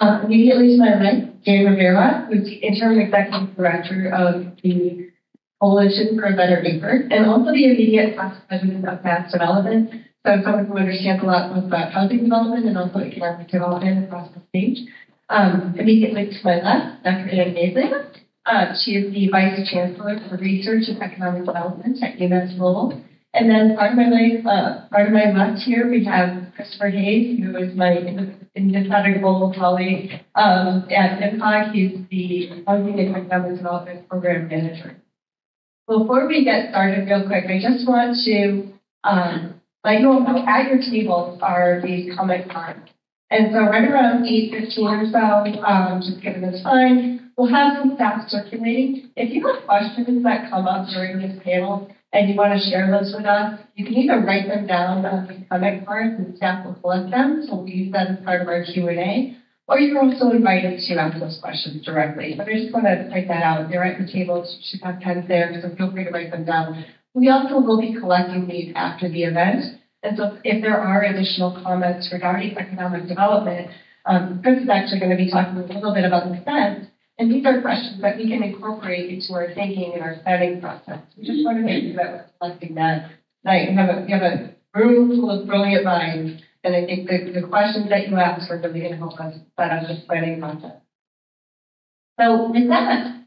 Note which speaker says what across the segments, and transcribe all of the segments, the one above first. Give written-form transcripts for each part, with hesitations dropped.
Speaker 1: Immediately to my right, Jay Rivera, who's the Interim Executive Director of the Coalition for a Better Acre, and also the immediate past president of MassDevelopment. So someone who understands a lot both about housing development and also economic development across the state. Immediately to my left, Dr. Ann. She is the Vice Chancellor for Research and Economic Development at UMass Lowell. And then part of my left here, we have Christopher Hayes, who is my indefatigable colleague at NMCOG. He's the Housing and Economic Development Program Manager. Before we get started real quick, I just want to let you know at your tables are these comment cards. And so right around 8:15 or so, just given the time, we'll have some staff circulating. If you have questions that come up during this panel and you want to share those with us, you can either write them down on these comment cards and staff will collect them, so we'll use that as part of our Q&A. Or you're also invited to ask those questions directly. But I just want to point that out. They're at your tables. You should have pens there, so feel free to write them down. We also will be collecting these after the event. And so if there are additional comments regarding economic development, Chris is actually going to be talking a little bit about the event. And these are questions that we can incorporate into our thinking and our planning process. We just want to make sure that we're collecting that tonight. You have a room full of brilliant minds. And I think the questions that you ask are really going to help us set up this planning process. So with that,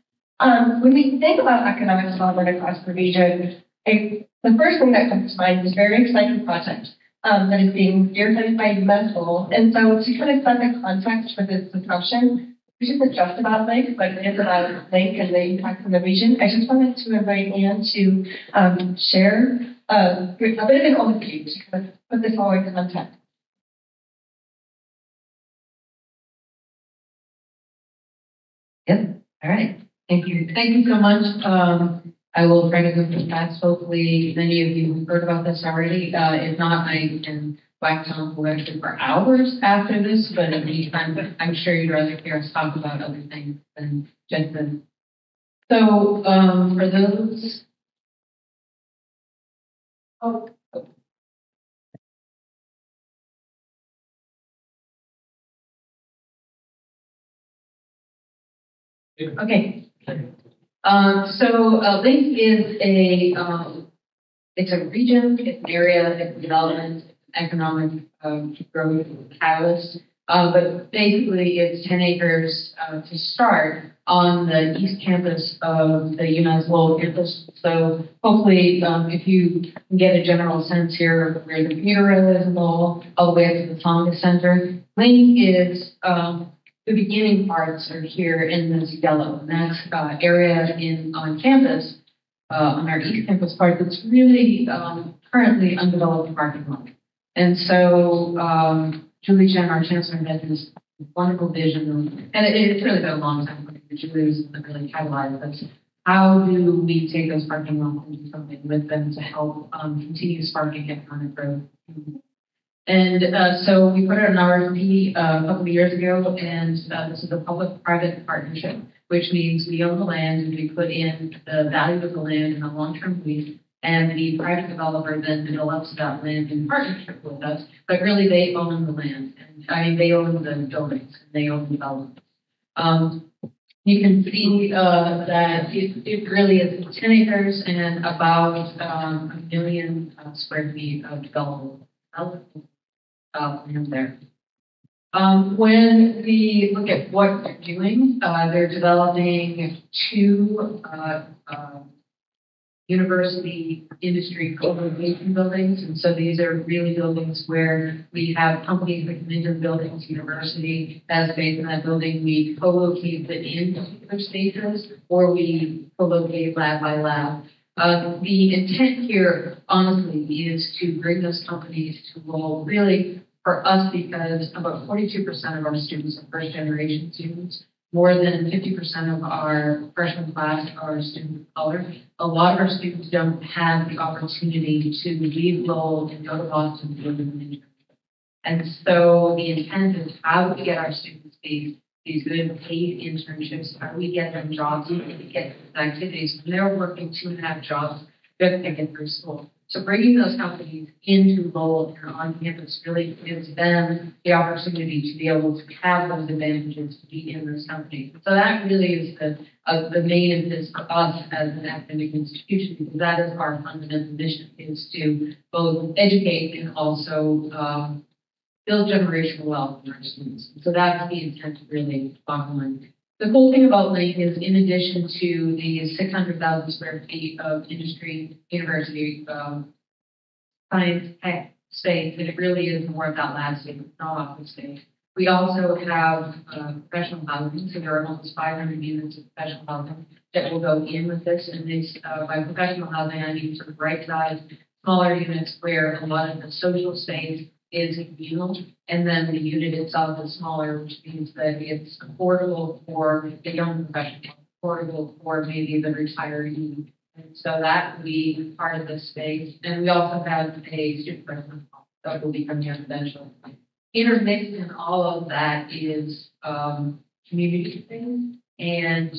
Speaker 1: when we think about economic development across the region, the first thing that comes to mind is a very exciting project that is being spearheaded by UMass Lowell. And so to kind of set the context for this discussion, which isn't just about LINC, but it is about LINC and the impact on the region, I just wanted to invite Ann to share a bit of an overview to kind of put this all in context.
Speaker 2: Yep. All right. Thank you. Thank you so much. I will try to go through fast. Hopefully, many of you have heard about this already. If not, I can wax on poetry for hours after this. But in the meantime, I'm sure you'd rather hear us talk about other things than just this. So, for those. Okay. So LINC is it's a region, it's an area, it's development, economic growth catalyst. But basically, it's 10 acres to start on the east campus of the UMass Lowell campus. So hopefully, if you can get a general sense here of where the commuter rail is in Lowell, all the way up to the Tonga Center, LINC is the beginning parts are here in this yellow, and that's area on campus, on our east campus part, that's really currently undeveloped parking lot. And so Julie Chen, our Chancellor, had this wonderful vision, and it's really been a long time, but Julie was really catalyzed this. How do we take those parking lots and do something with them to help continue sparking economic growth? And so we put out an RFP a couple of years ago, and this is a public-private partnership, which means we own the land and we put in the value of the land in a long-term lease, and the private developer then develops that land in partnership with us, but really they own the land. And they own the buildings, and they own the development. You can see that it really is 10 acres and about 1 million square feet of development. There. When we look at what they're doing, they're developing 2 university industry co-location buildings. And so these are really buildings where we have companies that come into the buildings, university has space in that building, we co-locate them in particular spaces, or we co-locate lab by lab. The intent here, honestly, is to bring those companies to Lowell, really for us, because about 42% of our students are first-generation students. More than 50% of our freshman class are students of color. A lot of our students don't have the opportunity to leave Lowell and go to Boston to do an internship. And so the intent is how do we get our students these good paid internships? How do we get them jobs? How do we get them activities? When they're working 2.5 jobs, they're going to get through school. So bringing those companies into Lowell and on campus really gives them the opportunity to be able to have those advantages to be in those companies. So that really is the main impetus for us as an academic institution, because that is our fundamental mission, is to both educate and also build generational wealth in our students. So that's the intent, really, bottom line. The cool thing about LINC is, in addition to the 600,000 square feet of industry, university, science, tech space, and it really is more of that lasting, not office space. We also have professional housing, so there are almost 500 units of professional housing that will go in with this. And this, by professional housing, I mean sort of right-sized, smaller units where a lot of the social space is communal, and then the unit itself is smaller, which means that it's affordable for the young professional, affordable for maybe the retiree. And so that will be part of this space. And we also have a student residence hall that will become residential. Intermixed in all of that is community things and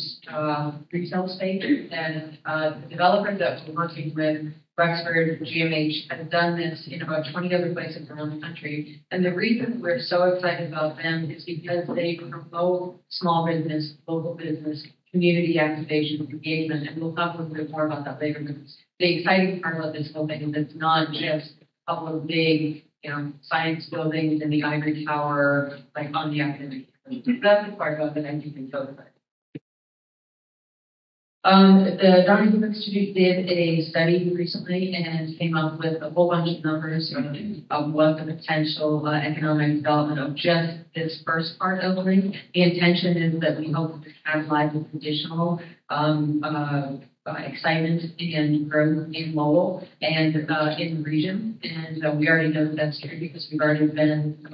Speaker 2: retail space. And the developer that we're working with, Rexford GMH, has done this in about 20 other places around the country. And the reason we're so excited about them is because they promote small business, local business, community activation, engagement, and we'll talk a little bit more about that later. But the exciting part about this whole thing is it's not just a couple of big, science buildings in the ivory tower, like on the academic campus. That's the part about it I think is so exciting. The Donahue Institute did a study recently and came up with a whole bunch of numbers of what the potential economic development of just this first part of LINC. The intention is that we hope to catalyze with additional excitement and growth in Lowell and in the region. And we already know that that's true because we've already been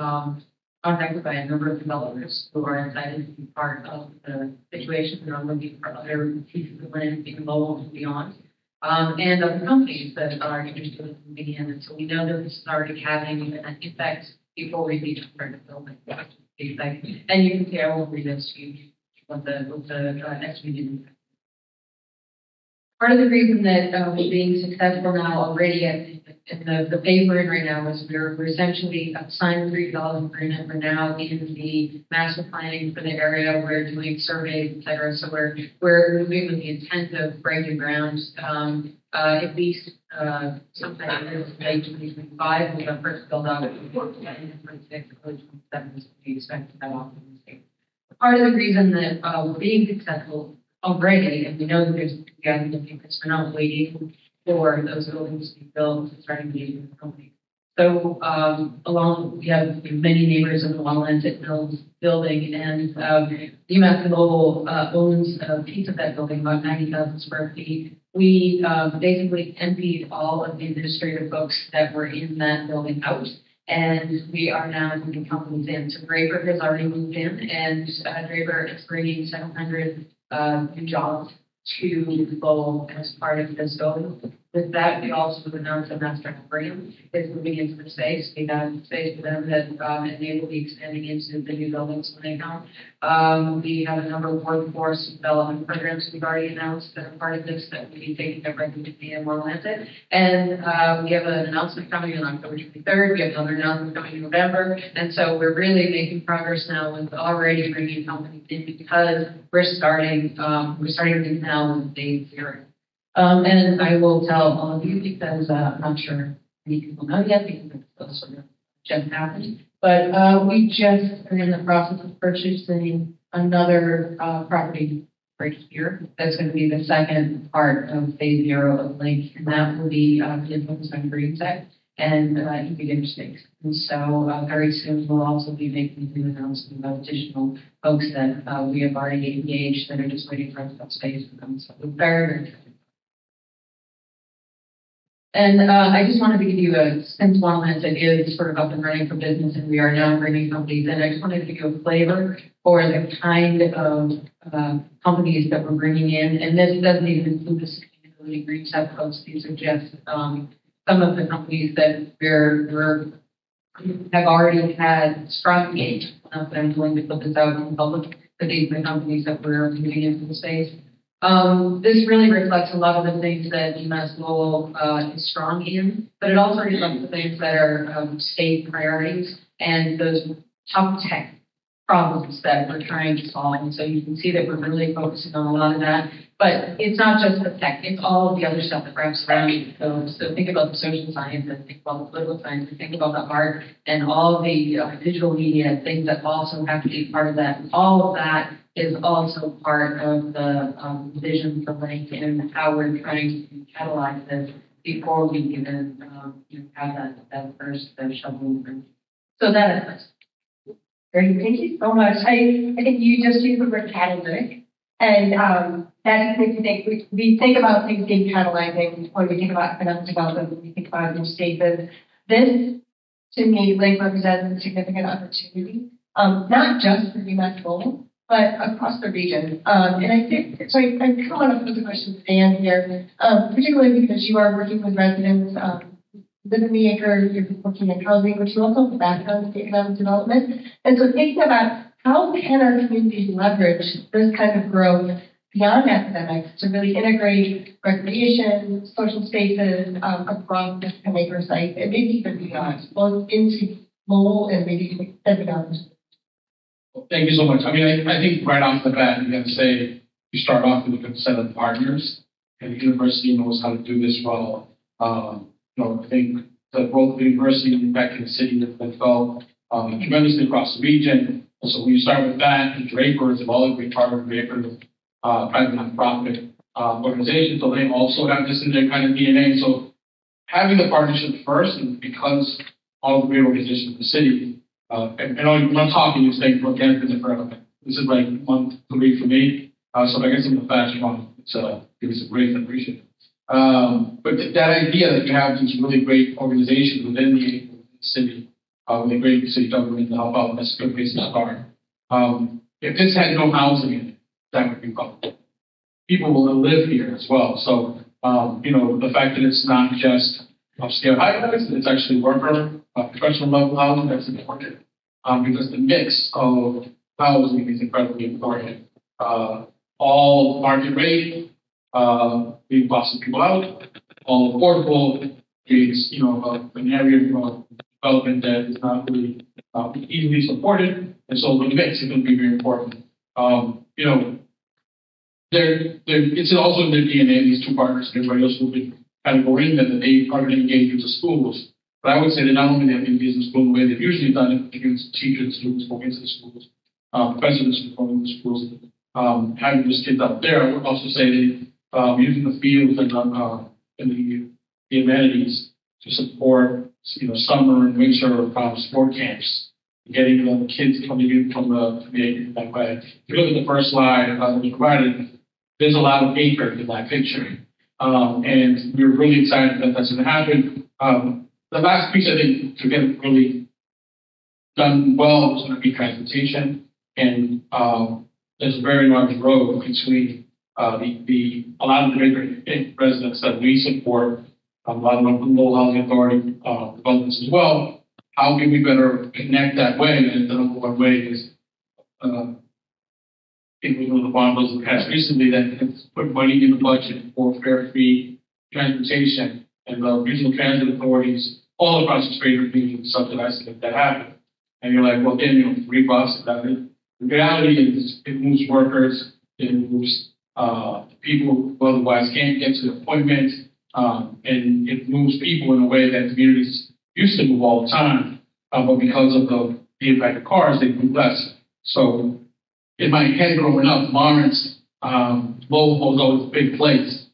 Speaker 2: contacted by a number of developers who are excited to be part of the situation and are looking for other pieces of land in Lowell and beyond. And other companies that are interested in moving in. And so we know that this is already having an effect before we even start to build it. And you can see, I won't read this to you, what the next meeting is. Part of the reason that we're being successful now already in the phase we're in right now is we're essentially signed a $3 agreement. We're now in the master planning for the area. We're doing surveys, et cetera. So we're moving with the intent of breaking ground at least sometime in late 2025 with our first build out of 2026, early 2027 is we expect to have off in the state. Part of the reason that we're being successful already, and we know that there's enthusiasm because we're not waiting for those buildings to be built and starting engaging with the company. So we have many neighbors in the Atlantic building, and UMass Lowell owns a piece of that building, about 90,000 square feet. We basically emptied all of the administrative folks that were in that building out. And we are now moving companies in. So Draper has already moved in, and Draper is bringing 700 new jobs to Lowell as part of this building. With that, we also announced that MassDevelopment is moving into the space. We have space for them that and they will be expanding into the new buildings when they come. We have a number of workforce development programs we've already announced that are part of this that we'll be taking up regularly in Atlantic. And we have an announcement coming on October 23rd. We have another announcement coming in November. And so we're really making progress now with already bringing companies in because we're starting this now with phase 0. And I will tell all of you because I'm not sure many people know yet because it's sort of just happened. But we just are in the process of purchasing another property right here. That's going to be the second part of phase 0 of LINC, and that will be focused on green tech and incubator space. And so very soon we'll also be making an announcement about additional folks that we have already engaged that are just waiting for that space to come. So we're very, very excited. And I just wanted to give you since Lawrence is sort of up and running for business and we are now bringing companies in, I just wanted to give you a flavor for the kind of companies that we're bringing in. And this doesn't even include the sustainability green tech folks. These are just some of the companies that we have already had strong engagement. I'm willing to put this out in public, but these are the companies that we're moving into the space. This really reflects a lot of the things that UMass Lowell is strong in, but it also reflects the things that are state priorities and those top tech problems that we're trying to solve. And so you can see that we're really focusing on a lot of that. But it's not just the tech, it's all of the other stuff that wraps around it. So think about the social science and think about the political science and think about the art and all of the digital media things that also have to be part of that. All of that is also part of the vision for LINC and how we're trying to catalyze this before we even have that first shovel. So that is it.
Speaker 1: Great, thank you so much. I think you just used the word catalytic, and that makes me think. We think about things being catalyzing when we think about economic development, when we think about new spaces. This, to me, LINC represents a significant opportunity, not just for UMass Lowell, but across the region. And I think, so I kind of want to pose a question to Dan here, particularly because you are working with residents, live in the Acre, you're working in housing, but you also have a background in economic development. And so thinking about how can our communities leverage this kind of growth beyond academics to really integrate recreation, social spaces across the Acre site, and maybe even beyond, both into Lowell and maybe even beyond.
Speaker 3: Well, thank you so much. I mean, I think right off the bat, you got to say you start off with a good set of partners, and the university knows how to do this well. I think the role of the university back in the city has been felt tremendously across the region. And so when you start with that, the Draper is a great part of Draper, private nonprofit organization. So they also have this in their kind of DNA. So having the partnership first, and because all the great organizations in the city, and when I'm talking, you're saying, well, Dan's been there forever. This is like month 3 for me. So I guess I'm the fast one. It was a great appreciation. But that idea that you have these really great organizations within the city, with a great city government to help out, that's a good place to start. If this had no housing in it, that would be problem. People will live here as well. So, the fact that it's not just upscale high-rise, it's actually worker, professional level housing, that's important. Because the mix of housing is incredibly important. All market rate, being busting people out, all affordable, creates, an area of development that is not really easily supported. And so the mix is going to be very important. It's also in their DNA, these two partners, everybody else will be kind of going in that they are going to engage with the schools. But I would say that not only have they engaged in the school the way they've usually done it, against teachers and students going into the schools, professors going into the schools, having those kids out there, I would also say that using the fields and the amenities to support, summer and winter sport camps, getting the kids coming in from the Acre that way. If you look at the first slide that we provided, there's a lot of Acre in that picture. And we're really excited that that's going to happen. The last piece, I think, to get it really done well is going to be transportation. And there's a very large road between a lot of the Greater residents that we support, a lot of the Lowell Housing Authority developments as well. How can we better connect that way? And the number one way is people in the bond bills we passed recently that has put money in the budget for fare-free transportation, and the regional transit authorities all across the state are being subsidized to make that happen. And you're like, well, then, free bus. The reality is it moves workers, it moves people who otherwise can't get to the appointment, and it moves people in a way that communities used to move all the time, but because of the impact of cars, they move less. So in my head growing up, Lawrence, Lowell was always a big place.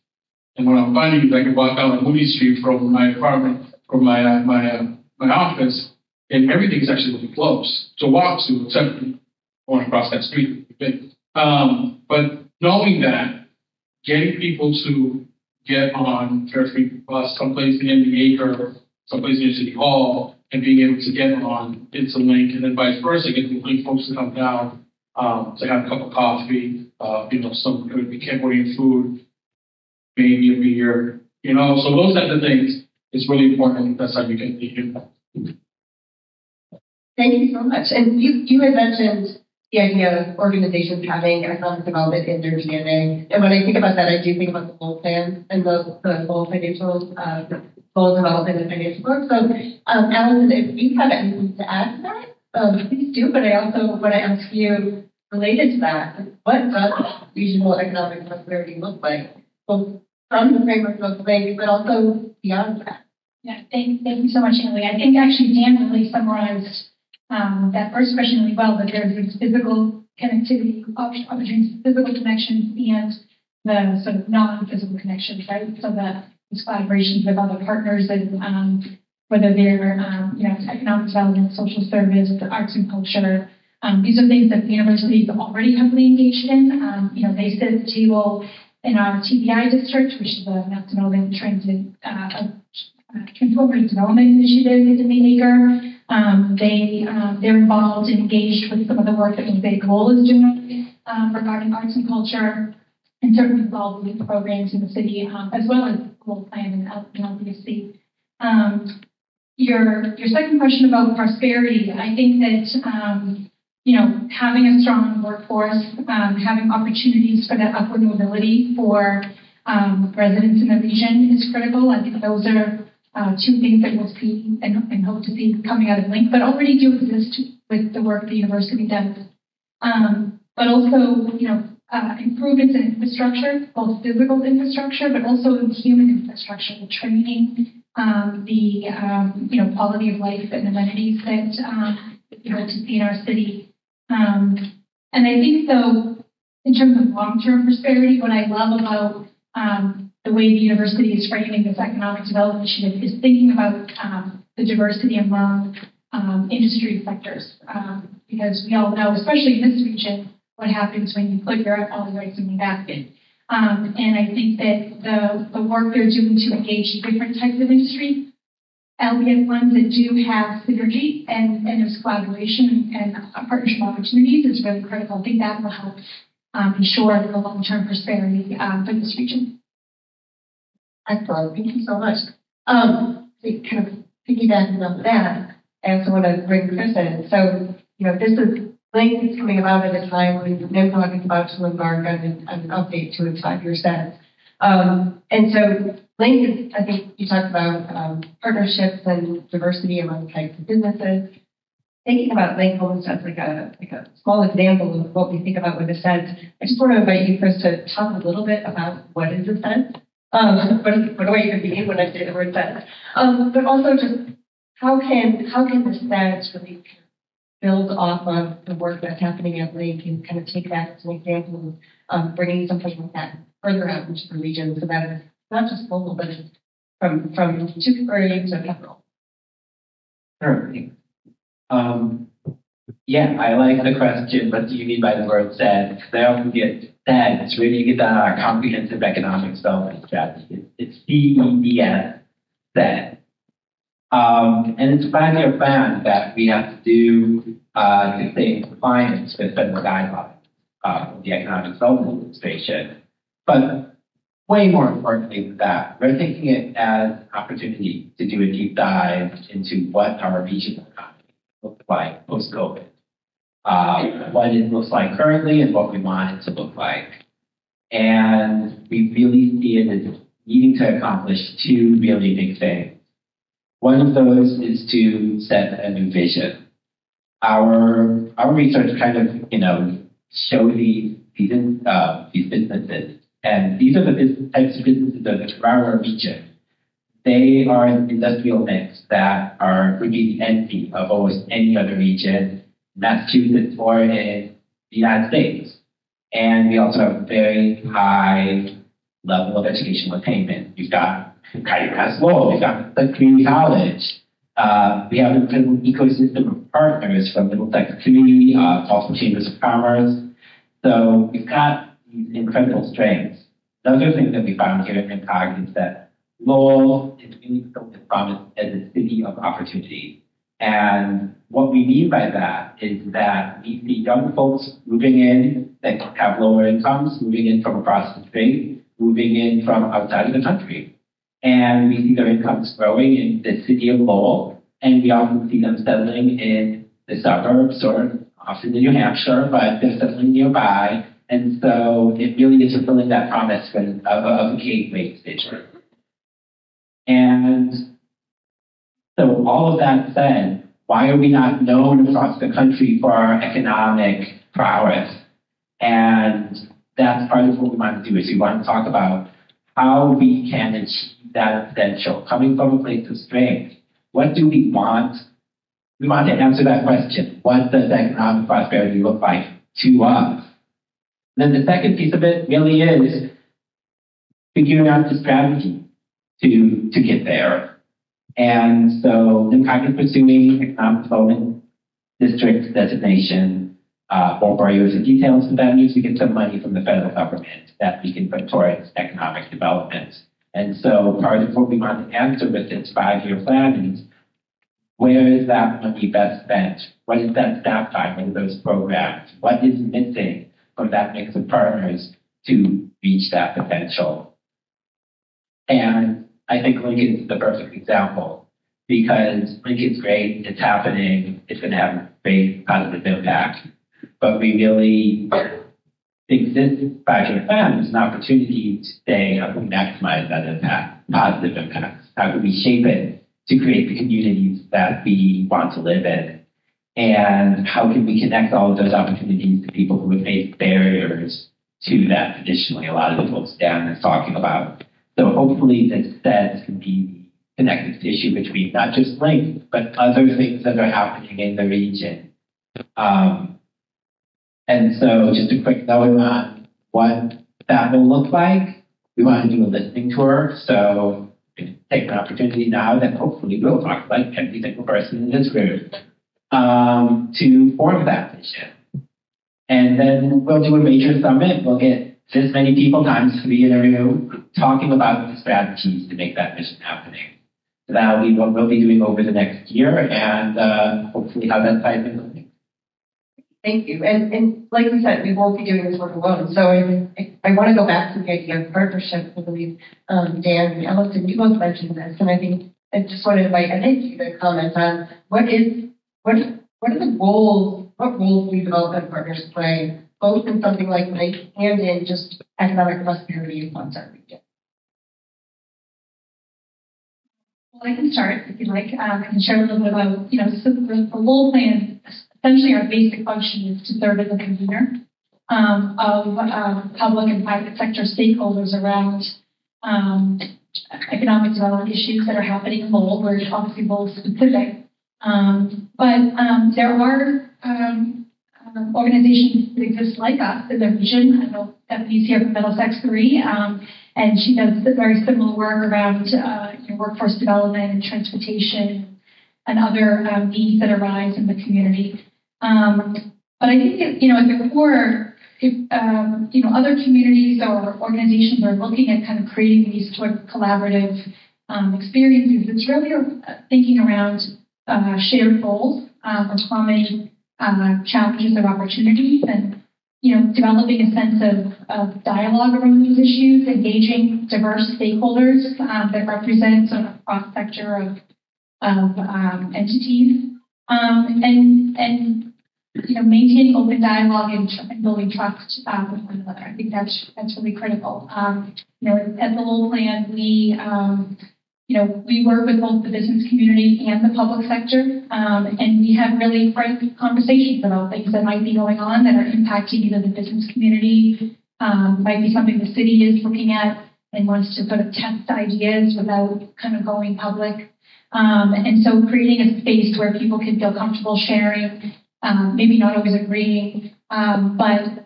Speaker 3: And what I'm finding is I can walk down on Moody Street from my apartment, from my office, and everything's actually really close to walk to, except going across that street. But knowing that, getting people to get on fare-free bus someplace in the Acre, someplace near City Hall, and being able to get on into LINC, and then vice versa, getting LINC folks to come down to have a cup of coffee, some could be Cambodian food, maybe a beer, so those types of things. It's really important. That's how you get the impact.
Speaker 1: Thank you so much. And you had mentioned the idea of organizations having economic development in their DNA. And when I think about that, I do think about the Lowell plan and the Lowell financial, Lowell development and financial work. So, Alison, if you have anything to add to that, please do. But I also want to ask you, related to that, what does regional economic prosperity look like, both from the framework of LINC, but also beyond that?
Speaker 4: Yeah, thank you so much, Emily. I think actually Dan really summarized that first question really well, that there's these physical connectivity opportunities, physical connections, and the sort of non-physical connections, right? So that these collaborations with other partners, and whether they're economic development, social service, the arts and culture. These are things that the university is already heavily engaged in. They sit at the table in our TBI district, which is the Mass Development Transformative Development Initiative in Acre. They're involved and engaged with some of the work that Mosaic Lowell is doing regarding arts and culture, and certainly involved with programs in the city, as well as Lowell Plan and LBC. Your second question about prosperity, I think that having a strong workforce, having opportunities for that upward mobility for residents in the region is critical. I think those are two things that we'll see and hope to see coming out of LINC, but already do exist with the work the university does. But also, improvements in infrastructure, both physical infrastructure, but also human infrastructure, the training, the quality of life and amenities that we hope to see in our city. And I think, though, in terms of long-term prosperity, what I love about the way the university is framing this economic development initiative is thinking about the diversity among industry sectors. Because we all know, especially in this region, what happens when you put all your eggs in one basket. And I think that the work they're doing to engage different types of industry, albeit ones that do have synergy and there's collaboration and partnership opportunities, is really critical. I think that will help ensure the long-term prosperity for this region.
Speaker 1: Excellent. Thank you so much. To kind of piggybacking off that, I also want to bring Chris in. So, this is LINC is coming about at a time when NMCOG is about to embark on an update to its 5-year set. And so LINC is, I think you talked about partnerships and diversity among types of businesses. Thinking about LINC almost as like a small example of what we think about with a sense. I just want to invite you, Chris, to talk a little bit about what is a sense. What do I even mean when I say the word sense? But also just how can the sense really build off of the work that's happening at LINC and kind of take that as an example of bringing something like that further out into the region so that it's not just local, but it's from Tewksbury to Pepperell.
Speaker 5: Sure. I like the question, what do you mean by the word sense? Because I often get sense, where do you get that comprehensive economic development strategy? It's CEDS, sense. And it's a 5-year plan that we have to do to stay in compliance with federal guidelines of the Economic Development Administration. But way more importantly than that, we're taking it as an opportunity to do a deep dive into what our regional economy looks like post-COVID, what it looks like currently and what we want it to look like. And we really see it as needing to accomplish 2 really big things. One of those is to set a new vision. Our research kind of, show these businesses. And these are the types of businesses that are our region. They are an industrial mix that would be the envy of almost any other region, Massachusetts or in the United States. And we also have a very high level of educational attainment. We've got Greater Lowell, we've got the community college. We have an incredible ecosystem of partners from Middlesex Community, also Chambers of Commerce. So we've got these incredible strengths. Another thing that we found here at NMCOG is that Lowell is really built its promise as a city of opportunity. And what we mean by that is that we see young folks moving in that have lower incomes, moving in from across the state, moving in from outside of the country. And we see their incomes growing in the city of Lowell, and we often see them settling in the suburbs or often in New Hampshire, but they're certainly nearby. And so it really is fulfilling that promise of a gateway station. And so all of that said, why are we not known across the country for our economic prowess? And that's part of what we want to do, is we want to talk about how we can achieve that potential, coming from a place of strength. What do we want? We want to answer that question. What does economic prosperity look like to us? And then the second piece of it really is figuring out the strategy to get there. And so NMCOG is pursuing economic development district designation. Won't bore you with the details, but that means we get some money from the federal government that we can put towards economic development. And so part of what we want to answer with this 5-year plan is, where is that money best spent? What is that staff time in those programs? What is missing from that mix of partners to reach that potential? And I think Lincoln is the perfect example, because Lincoln's great, it's happening, it's going to have a great positive impact. But we really think this 5-year plan is an opportunity to say, how can we maximize that impact, positive impact? How can we shape it to create the communities that we want to live in? And how can we connect all of those opportunities to people who have faced barriers to that traditionally a lot of the folks Dan is talking about? So hopefully this set can be the connective tissue between not just LINC, but other things that are happening in the region. And so just a quick note on what that will look like. We want to do a listening tour. So take an opportunity now that hopefully we'll talk like every single person in this group to form that vision. And then we'll do a major summit. We'll get this many people times 3 in a room talking about the strategies to make that vision happening. So that'll be what we'll be doing over the next year, and hopefully how that ties into.
Speaker 1: Thank you. And like we said, we won't be doing this work alone. So I want to go back to the idea of partnership. I believe Dan and Alison, you both mentioned this, and I think I just want to invite you to comment on what are the roles, what roles do development partners play, both in something like LINC and in just economic prosperity across our region.
Speaker 4: Well, I can start if you'd like. I can share a little bit about, so the Lowell plan. Essentially, our basic function is to serve as a convener of public and private sector stakeholders around economic development issues that are happening in Lowell. We're obviously Lowell specific, but there are organizations that exist like us in the region. I know Stephanie's here from Middlesex 3, and she does very similar work around workforce development and transportation and other needs that arise in the community. But I think at the core, if other communities or organizations are looking at kind of creating these sort of collaborative experiences, it's really thinking around shared goals or common challenges or opportunities, and developing a sense of dialogue around those issues, engaging diverse stakeholders that represent sort of a cross sector of entities, and maintaining open dialogue and building trust with one another. I think that's really critical. At the Lowell plan, we work with both the business community and the public sector, and we have really frank conversations about things that might be going on that are impacting either the business community, might be something the city is looking at and wants to sort of test ideas without kind of going public. And so creating a space where people can feel comfortable sharing, maybe not always agreeing, but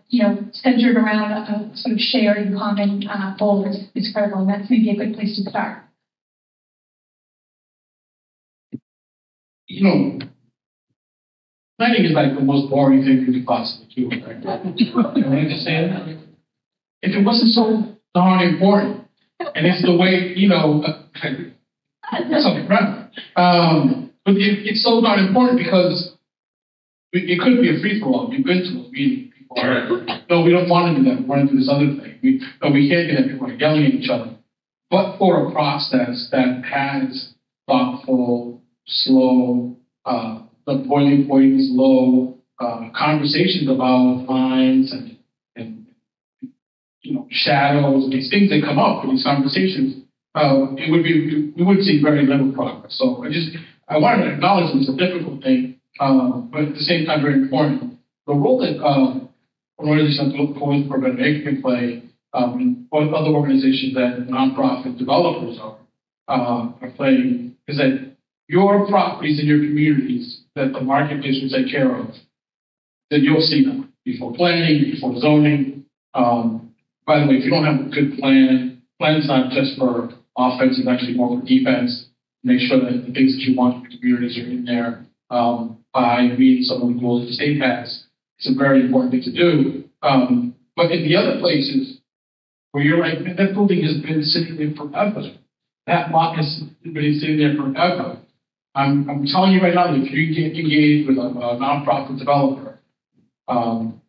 Speaker 4: centered around a sort of shared and common goal is critical, and that's maybe a good place to start.
Speaker 3: Planning is like the most boring thing you could possibly do, right? Can I just say that? If it wasn't so darn important, and it's the way, that's something, right? But it's so darn important because it could be a free-for-all. You've been to a meeting. People are, no, we don't want to do that. We want to do this other thing. We can't do that. People are yelling at each other. But for a process that has thoughtful, slow, the boiling point is low, conversations about lines and shadows, these things that come up in these conversations, we would see very little progress. So I wanted to acknowledge it's a difficult thing, but at the same time very important. The role that organizations like Police Preventive Acre can play, and other organizations that nonprofit developers are playing, is that your properties in your communities that the marketplace will take care of, then you'll see them before planning, before zoning. By the way, if you don't have a good plan's not just for offense, it's actually more for defense. Make sure that the things that you want in your communities are in there by meeting some of the goals the state has. It's a very important thing to do. But in the other places where you're like, that building has been sitting there forever. That lot has been sitting there forever. I'm telling you right now, if you get engaged with a nonprofit developer,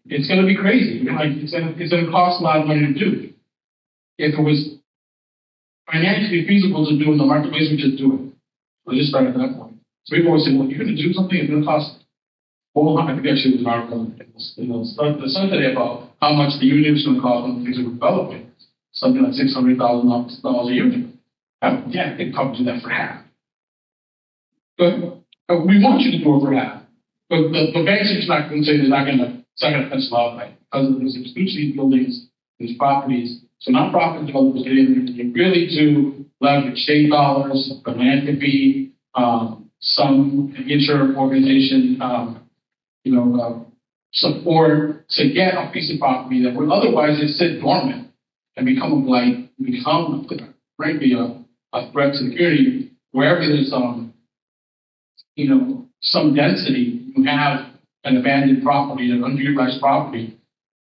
Speaker 3: it's going to be crazy. It's going to cost a lot of money to do. If it was financially feasible to do in the marketplace, we just do it. We'll just start at that point. So people always say, well, you're going to do something, it's going to cost. Well, I think actually it was an article the Sunday about how much the unit is going to cost when things are developing. Something like $600,000 a unit. Yeah, they probably do that for half. But we want you to do it for half. But the bank's just not going to say it's not going to pencil out right because there's these buildings, these properties. So nonprofit developers get in there and really do leverage state dollars, philanthropy, some insurance organization, support to get a piece of property that would otherwise just sit dormant and become a blight, become frankly a threat to the community. Wherever there's some density, you have an abandoned property, an underutilized property.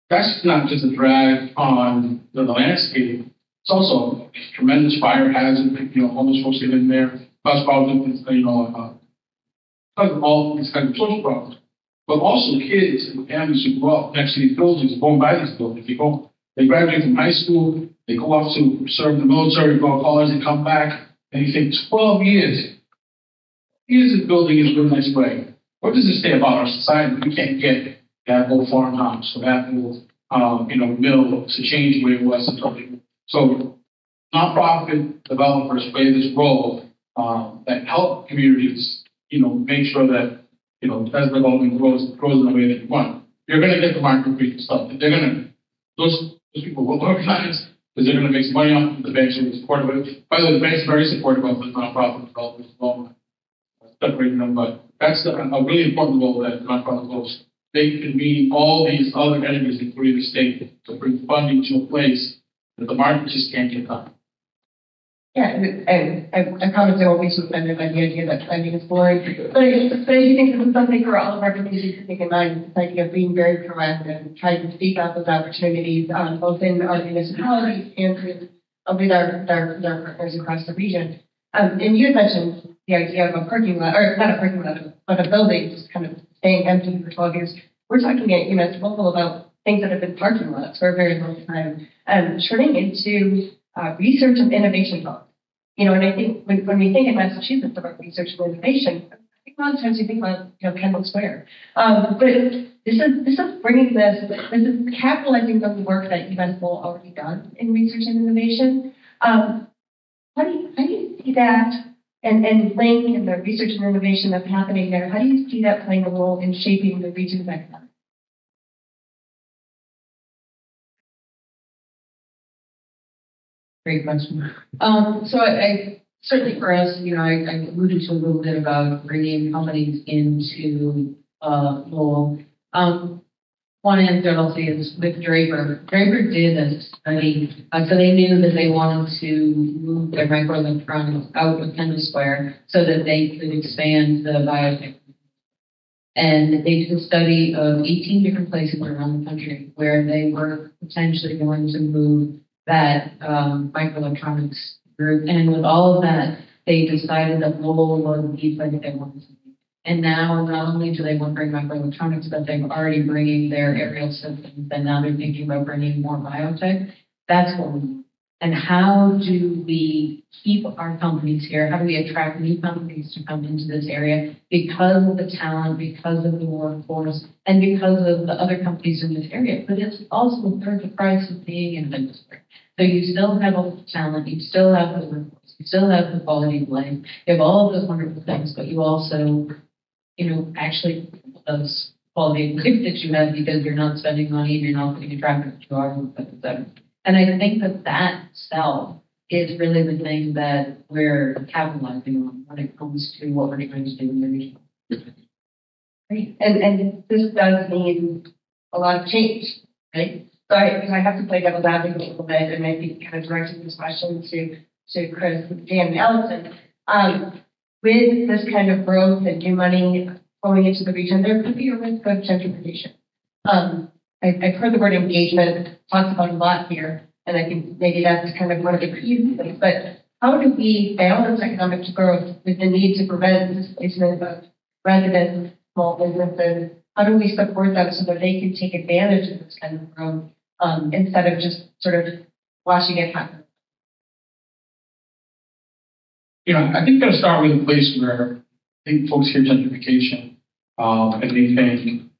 Speaker 3: That's not just a drag on the landscape. It's also a tremendous fire hazard. Homeless folks get in there. Plus problems, all these kind of social problems. But also kids and families who grow up next to these buildings, going by these buildings. They graduate from high school, they go off to serve in the military, go to college, and come back, and you think 12 years. Here's a building in a really nice way. What does this say about our society? We can't get that old farmhouse or that old, mill to change the way it was. So nonprofit developers play this role that help communities, make sure that, as development grows in the way that you want. You're going to get the market rate stuff. Those people will organize because they're going to make some money off of the banks are supportive of it. By the way, the bank's very supportive of the nonprofit developers as well. Separating them, but that's a really important role that nonprofit goes. They can meet all these other entities, including the state, to bring funding to a place that the market just can't get done.
Speaker 1: Yeah, and I promise I won't be too offended by the idea that funding is boring. But I do think this is something for all of our communities to take in mind, this idea of being very proactive, trying to seek out those opportunities, both in our municipalities and with our partners across the region. And you had mentioned the idea of a parking lot, or not a parking lot, but a building just kind of staying empty for 12 years. We're talking at UMass Local about things that have been parking lots for a very long time, turning into research and innovation hubs. And I think when we think in Massachusetts about research and innovation, I think a lot of times we think about Kendall Square. But this is bringing this is capitalizing on the work that UMass Lowell already done in research and innovation. How do you see that and LINC and the research and innovation that's happening there? How do you see that playing a role in shaping the region's economy?
Speaker 2: Great question. So I certainly for us, I alluded to a little bit about bringing companies into Lowell. One answer I'll say is with Draper. Draper did a study, so they knew that they wanted to move their microelectronics out of Kendall Square so that they could expand the biotech. And they did a study of 18 different places around the country where they were potentially going to move that microelectronics group. And with all of that, they decided that Lowell was the place they wanted to be. And now, not only do they want to bring microelectronics, but they're already bringing their aerial systems, and now they're thinking about bringing more biotech. That's what we need. And how do we keep our companies here? How do we attract new companies to come into this area because of the talent, because of the workforce, and because of the other companies in this area? But it's also worth the price of being in the industry. So you still have all the talent, you still have the workforce, you still have the quality of life, you have all of those wonderful things, but you also, actually those quality of life that you have because you're not spending money and you're not putting a traffic to our etc. And I think that sell is really the thing that we're capitalizing on when it comes to what we're trying to do in the region.
Speaker 1: Great. And this does mean a lot of change, right? So I have to play devil's advocate a little bit and maybe kind of directing this question to Chris, Dan, and Alison. With this kind of growth and new money flowing into the region, there could be a risk of gentrification. I've heard the word engagement talked about a lot here, and I think maybe that's kind of one of the key things. But how do we balance economic growth with the need to prevent displacement of residents, small businesses? How do we support them so that they can take advantage of this kind of growth instead of just sort of watching it happen?
Speaker 3: I think I'll start with a place where I think folks hear gentrification and they think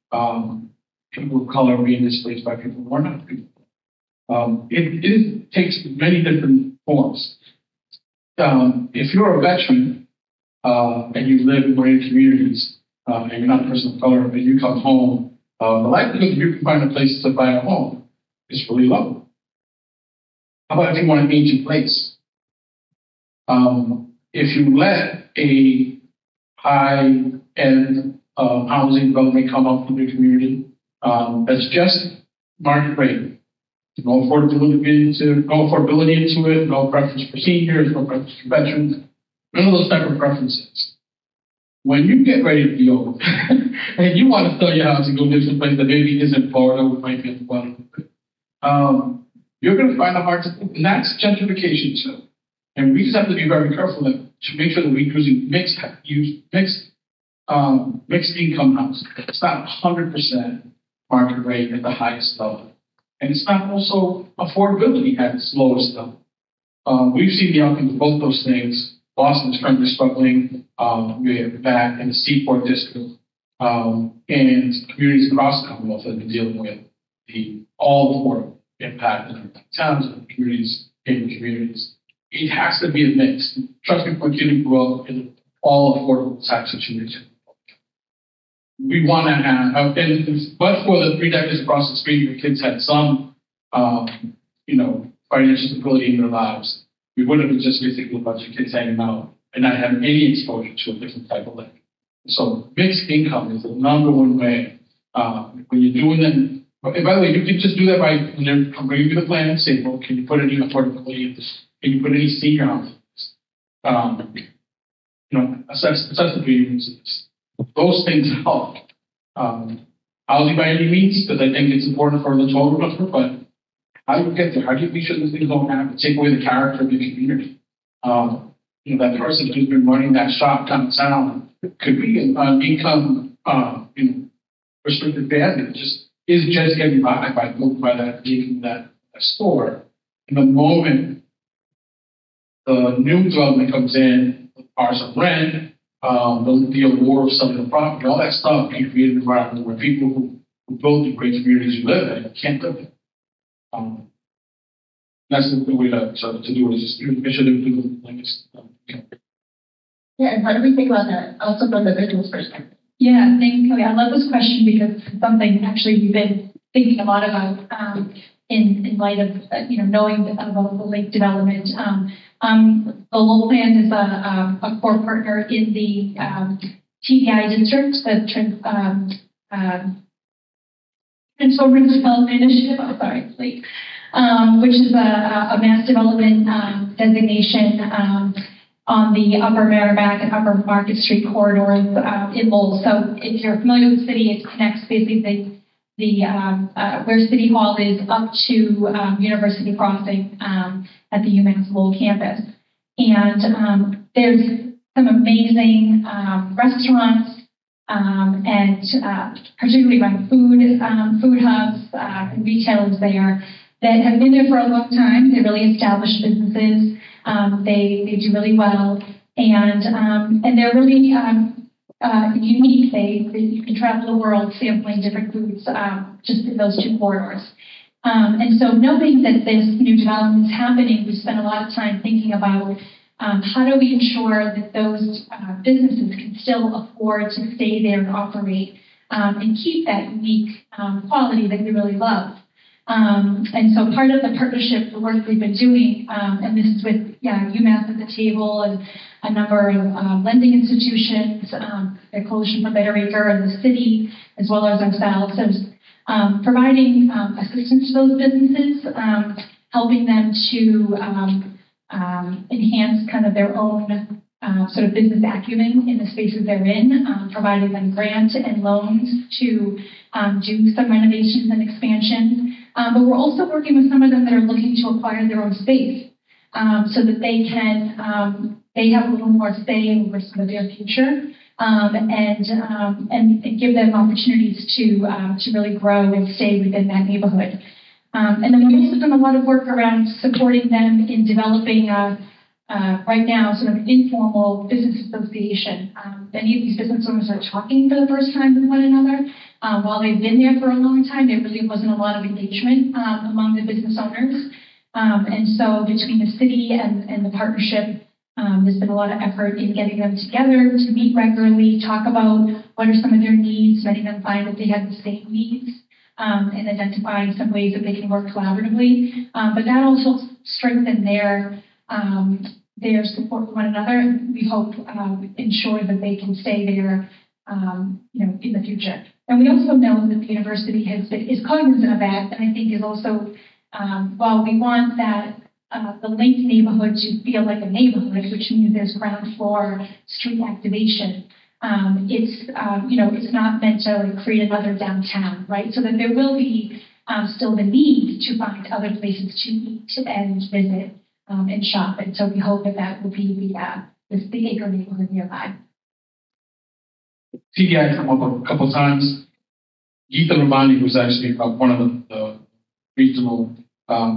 Speaker 3: people of color being displaced by people who are not people. It takes many different forms. If you're a veteran and you live in one of your communities and you're not a person of color, and you come home, the likelihood that you can find a place to buy a home is really low. How about if you want an ancient place? If you let a high-end housing development come up in your community that's just market rate, no affordability into it, no preference for seniors, no preference for veterans, none of those type of preferences. When you get ready to be old and you want to sell your house and go live someplace that maybe isn't Florida, which might be well, you're going to find it hard to move, and that's gentrification too. And we just have to be very careful to make sure that we're using mixed income housing. It's not 100% market rate at the highest level. And it's not also affordability at its lowest level. We've seen the outcomes of both those things. Boston is currently struggling. We're back in the Seaport District. And communities across the Commonwealth have been dealing with all the impact in our towns and communities, in communities. It has to be a mix. Trust me, for kids grow up in all affordable type situations. We want to have, but for the 3 decades across the street, your kids had some, financial stability in their lives. We wouldn't have just been thinking about your kids hanging out and not having any exposure to a different type of living. So mixed income is the number one way. When you're doing them, and by the way, you can just do that by when they're bringing you the plan and say, well, can you put any affordability in this? Can you put any senior housing? Assess the needs. Those things help. Housing by any means, because I think it's important for the total number, but how do you get there? How do you make sure these things don't happen? Take away the character of your community. That person who's been running that shop downtown could be an income, restricted family that is just getting by that store. And the moment the new development comes in, ours of rent, the allure of selling the property, all that stuff can create an environment where people who build the great communities you live in can't live in. That's the way to do it. Is just make sure that we do things.
Speaker 1: Yeah, and how do we think about that? Also from the business perspective.
Speaker 4: Yeah, thank you. I love this question because it's something actually we've been thinking a lot about in light of knowing about the lake development. The Lowell Plan is a core partner in the TDI district, the Transformative Development Initiative. Which is a mass development designation on the Upper Merrimack and Upper Market Street corridors in Lowell. So if you're familiar with the city, it connects basically where City Hall is up to University Crossing at the UMass Lowell campus. And there's some amazing restaurants and particularly around food hubs and retailers there that have been there for a long time. They're really established businesses. They do really well, and they're really unique. You can travel the world sampling different foods just in those two corridors. And so knowing that this new development is happening, we spent a lot of time thinking about how do we ensure that those businesses can still afford to stay there and operate and keep that unique quality that we really love. And so part of the partnership, the work we've been doing, and this is with UMass at the table and a number of lending institutions, the Coalition for Better Acre and the city, as well as ourselves, is providing assistance to those businesses, helping them to enhance kind of their own sort of business acumen in the spaces they're in, providing them grants and loans to do some renovations and expansion. But we're also working with some of them that are looking to acquire their own space so that they can they have a little more say over some of their future and give them opportunities to really grow and stay within that neighborhood. And then we've also done a lot of work around supporting them in developing right now sort of an informal business association. Many of these business owners are talking for the first time with one another. While they've been there for a long time, there really wasn't a lot of engagement among the business owners. And so between the city and the partnership, there's been a lot of effort in getting them together to meet regularly, talk about what are some of their needs, letting them find that they have the same needs, and identifying some ways that they can work collaboratively. But that also strengthened their support for one another, and we hope ensure that they can stay there, in the future. And we also know that the university is cognizant of that, and I think is also, while we want that the LINC neighborhood to feel like a neighborhood, which means there's ground floor street activation. It's not meant to like create another downtown, right? So that there will be still the need to find other places to eat and visit and shop. And so we hope that will be the Acre neighborhood nearby.
Speaker 3: TDI come up a couple of times. Geeta Ramani was actually one of the regional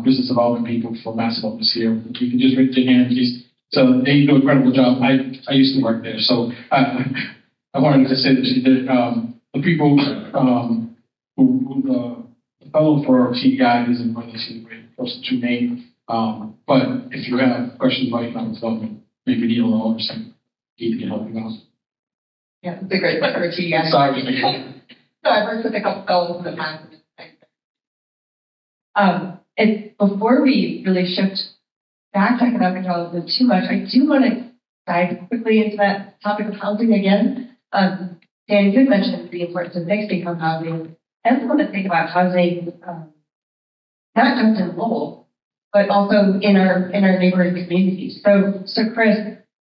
Speaker 3: business development people for MassDevelopment here. You can just raise your hand, please. So they do an incredible job. I used to work there, so I wanted to say that she did. The people who the fellow for TDI isn't really a great person to name. But if you have questions about economic development, maybe Neil or some Geeta can help you out.
Speaker 1: Yeah, it's a great one for TDI.
Speaker 3: Sorry.
Speaker 1: So I've worked with a couple fellows in the past. And before we really shift back to economic development too much, I do want to dive quickly into that topic of housing again. Dan, you had mentioned the importance of fixed income housing. I also want to think about housing, not just in Lowell, but also in our neighboring communities. So Chris,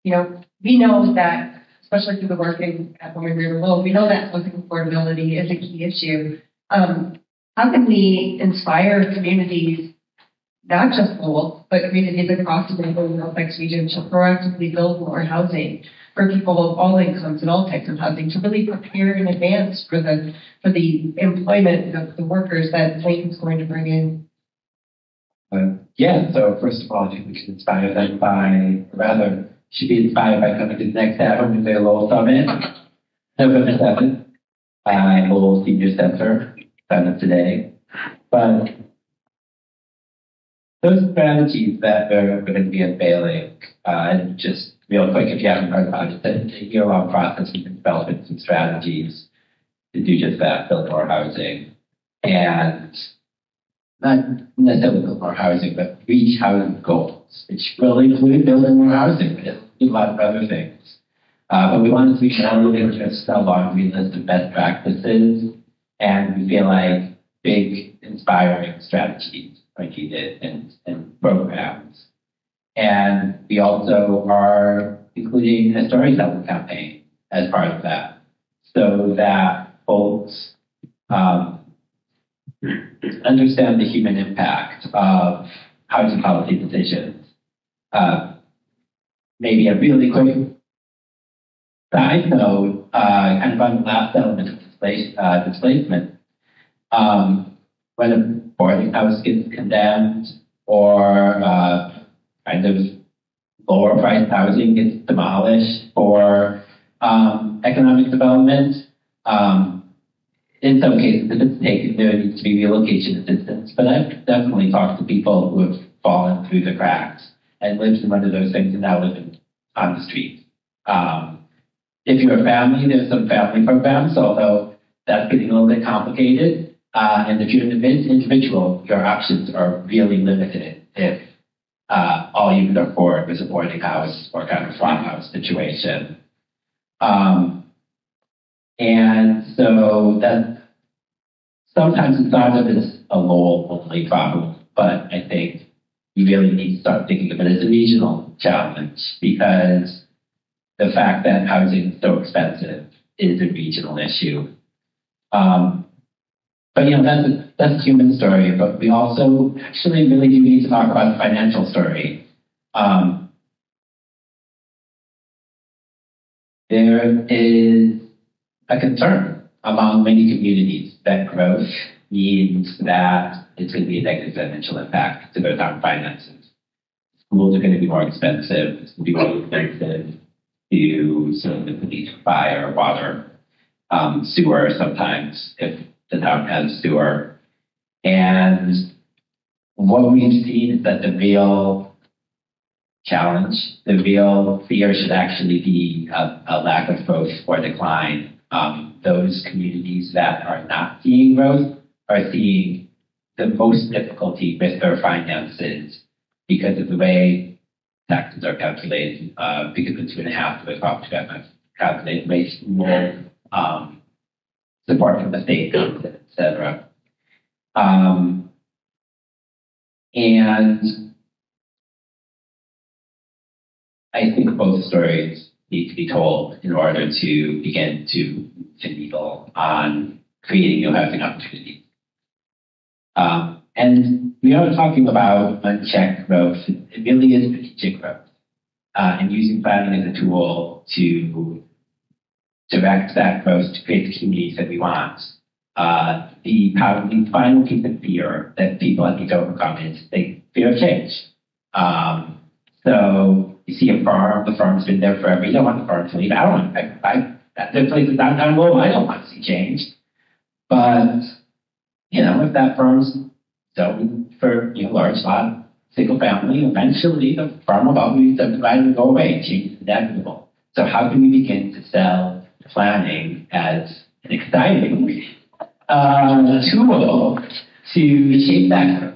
Speaker 1: we know that, especially through the work at Greater Lowell, we know that housing affordability is a key issue. How can we inspire communities, not just Lowell, but communities across the Northeast region to proactively build more housing for people of all incomes and all types of housing, to really prepare in advance for the employment of the workers that LINC is going to bring in?
Speaker 5: So first of all, I think we should inspire them should be inspired by coming to the next Greater Lowell Summit, November 7th, Lowell Senior Center. Sign up today. But those strategies that are going to be unveiling, and just real quick, if you haven't heard about it, it's a year-long process. We've been developing some strategies to do just that, build more housing. And not necessarily build more housing, but reach housing goals, which will include building more housing, but it'll include a lot of other things. But we wanted to be more than just a laundry list of best practices. And we feel like big, inspiring strategies are needed and programs. And we also are including a storytelling campaign as part of that, so that folks understand the human impact of housing policy decisions. Maybe a really quick side note, kind of on the last element of displacement. when a boarding house gets condemned or kind of lower priced housing gets demolished for economic development. In some cases, if it's taken, there needs to be relocation assistance. But I've definitely talked to people who have fallen through the cracks and lived in one of those things and now live on the street. If you're a family, there's some family programs, although that's getting a little bit complicated. And if you're an individual, your options are really limited if all you can afford is a boarding house or kind of farmhouse situation. And so that sometimes it's not that it's a Lowell only problem, but I think you really need to start thinking of it as a regional challenge because the fact that housing is so expensive is a regional issue. But that's a human story, but we also actually really do need to talk about the financial story. There is a concern among many communities that growth means that it's going to be a negative financial impact to their town finances. Schools are going to be more expensive. It's going to be more expensive to sort of need fire, water, sewer sometimes if the town has sewer. And what we've seen is that the real challenge, the real fear should actually be a lack of growth or decline. Those communities that are not seeing growth are seeing the most difficulty with their finances because of the way taxes are calculated, because the 2.5 to the crop calculated makes more support from the state, et cetera. And I think both stories need to be told in order to begin to needle on creating new housing opportunities. And we are talking about unchecked growth. It really is strategic growth. And using planning as a tool to direct that growth to create the communities that we want. The final piece of fear that people have to overcome is the fear of change. So you see a farm, the farm's been there forever. You don't want the farm to leave. There are places downtown Lowell I don't want to see change. But, if that farm's zoned for large lot, single family, eventually the farm will probably be subdivided and go away. Change is inevitable. So how can we begin to sell planning as an exciting tool to shape that growth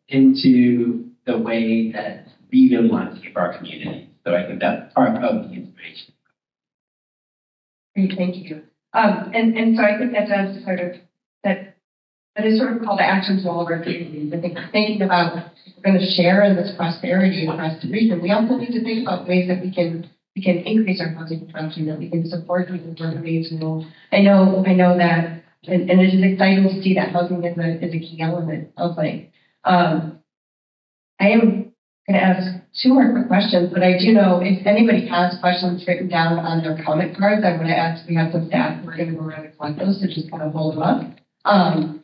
Speaker 5: into the way that we really want to keep our community. So I think that's part of the inspiration.
Speaker 1: Great, thank you. And so I think that does that is sort of call to action to all of our communities. I think thinking about if we're going to share in this prosperity across the region, we also need to think about ways that we can increase our housing production, that we can support people in ways. I know that, and it is exciting to see that housing is a key element of LINC. I am going to ask two more quick questions, but I do know if anybody has questions written down on their comment cards, I'm going to ask, we have some staff, we're going to go around and collect those to just kind of hold them up and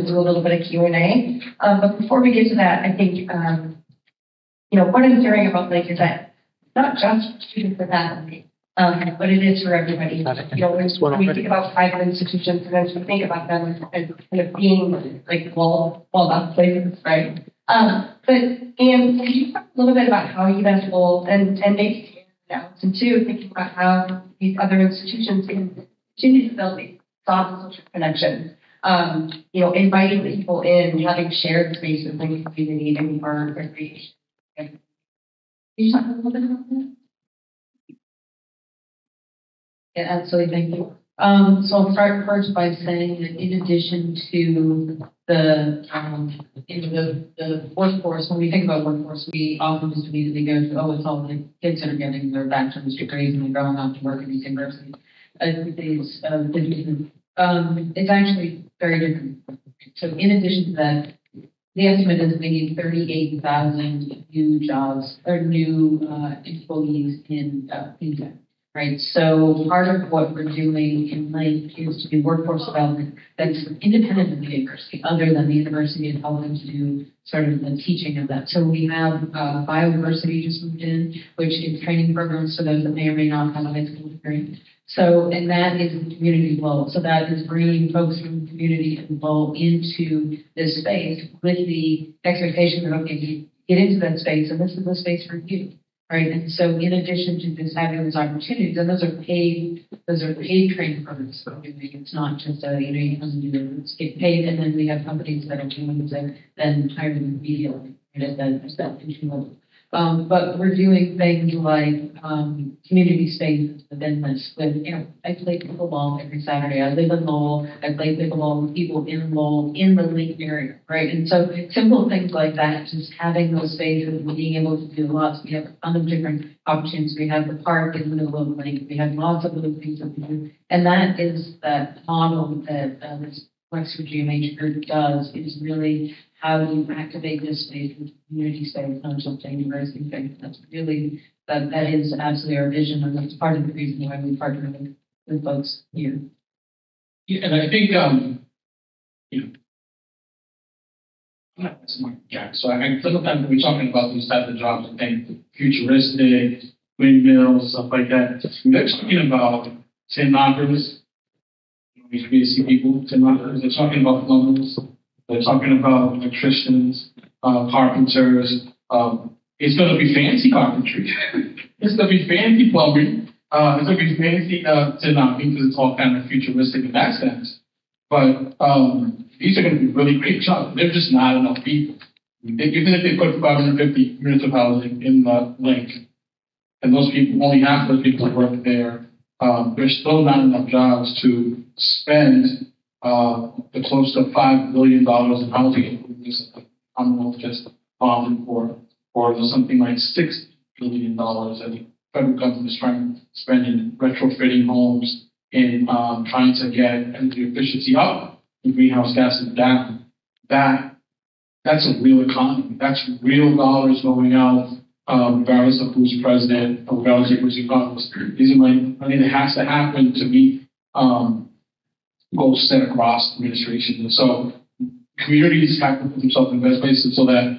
Speaker 1: do a little bit of Q&A. But before we get to that, I think, what I'm hearing about LINC is that it's not just for students and faculty, but it is for everybody. When we think about private institutions, sometimes we think about them as kind of being like walled off places, right? But Anne, could you talk a little bit about how UMass Lowell and maybe Alison too, thinking about how these other institutions can continue to build these soft social connections, inviting people in, having shared spaces in the community and for recreation. Can you talk a little bit about that?
Speaker 2: Yeah, absolutely. Thank you. So I'll start first by saying that in addition to the workforce, when we think about workforce, we often just immediately go to, it's all the kids that are getting their bachelor's degrees and they're going off to work in these universities. It's actually very different. So in addition to that, the estimate is we need 38,000 new jobs or new employees in fintech. right? So part of what we're doing in LINC is to do workforce development that's independent of the university, other than the university is helping to do sort of the teaching of that. So we have Biodiversity just moved in, which is training programs for those that may or may not have a high school degree. So, and that is the community Lowell. So that is bringing folks from the community and Lowell into this space with the expectation that, okay, you get into that space and this is the space for you, right? And so in addition to just having those opportunities, and those are paid training programs that we're doing. It's not just, you come and do it, get paid, and then we have companies that are doing it and then hire them immediately, right, as that entry level. But we're doing things like community spaces within this. With, I play pickleball every Saturday. I live in Lowell. I play pickleball with people in Lowell, in the LINC area, right? And so simple things like that, just having those spaces and being able to do lots. We have a ton of different options. We have the park in the middle of LINC. We have lots of little things that we do. And that is that model that this Wexford GMH group does, is really how do you activate this space with community space, not just a university space. That's really, that is absolutely our vision, and that's part of the reason why we partner with folks here.
Speaker 3: Yeah, and I think, so I think sometimes when we're talking about these types of jobs, I think futuristic, windmills, stuff like that, they're talking about tin knockers, HVAC people, tin knockers, they're talking about plumbers, they're talking about electricians, carpenters. It's going to be fancy carpentry. It's going to be fancy plumbing. It's going to be fancy tin knocking because it's all kind of futuristic in that sense. But these are going to be really great jobs. There's just not enough people. Even if they put 550 units of housing in the LINC, and those people, only half of those people work there, there's still not enough jobs to spend the close to $5 billion in housing improvements that the Commonwealth just bonded for something like $6 billion that the federal government is trying to spend in retrofitting homes, in trying to get energy efficiency up and greenhouse gases down. That's a real economy. That's real dollars going out, regardless of who's president or regardless of who's in Congress. These are money that has to happen to meet goals set across administration. And so communities have to put themselves in the best places so that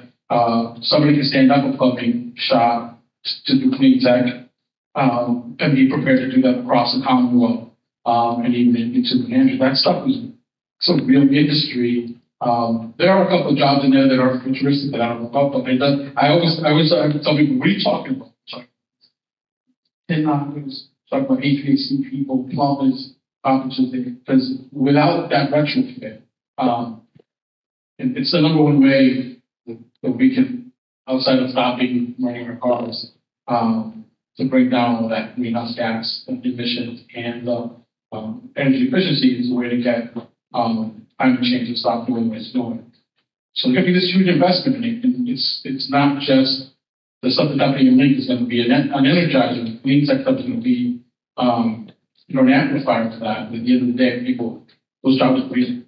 Speaker 3: somebody can stand up a plumbing shop to do clean tech and be prepared to do that across the Commonwealth and even into New Hampshire. That stuff is some real industry. There are a couple of jobs in there that are futuristic that I don't know about, but I always tell people, what are you talking about? Tin knockers, talk about HVAC people, plumbers, carpenters, because without that retrofit, and it's the number one way that we can, outside of stopping running our cars, to bring down all that greenhouse gas emissions and energy efficiency is the way to get climate change to stop doing what it's doing. So there's going to be this huge investment in it, and it's not just the stuff that's happening in LINC is going to be an energizer. Clean tech stuff is going to be an amplifier for that. But at the end of the day, people, those jobs are real.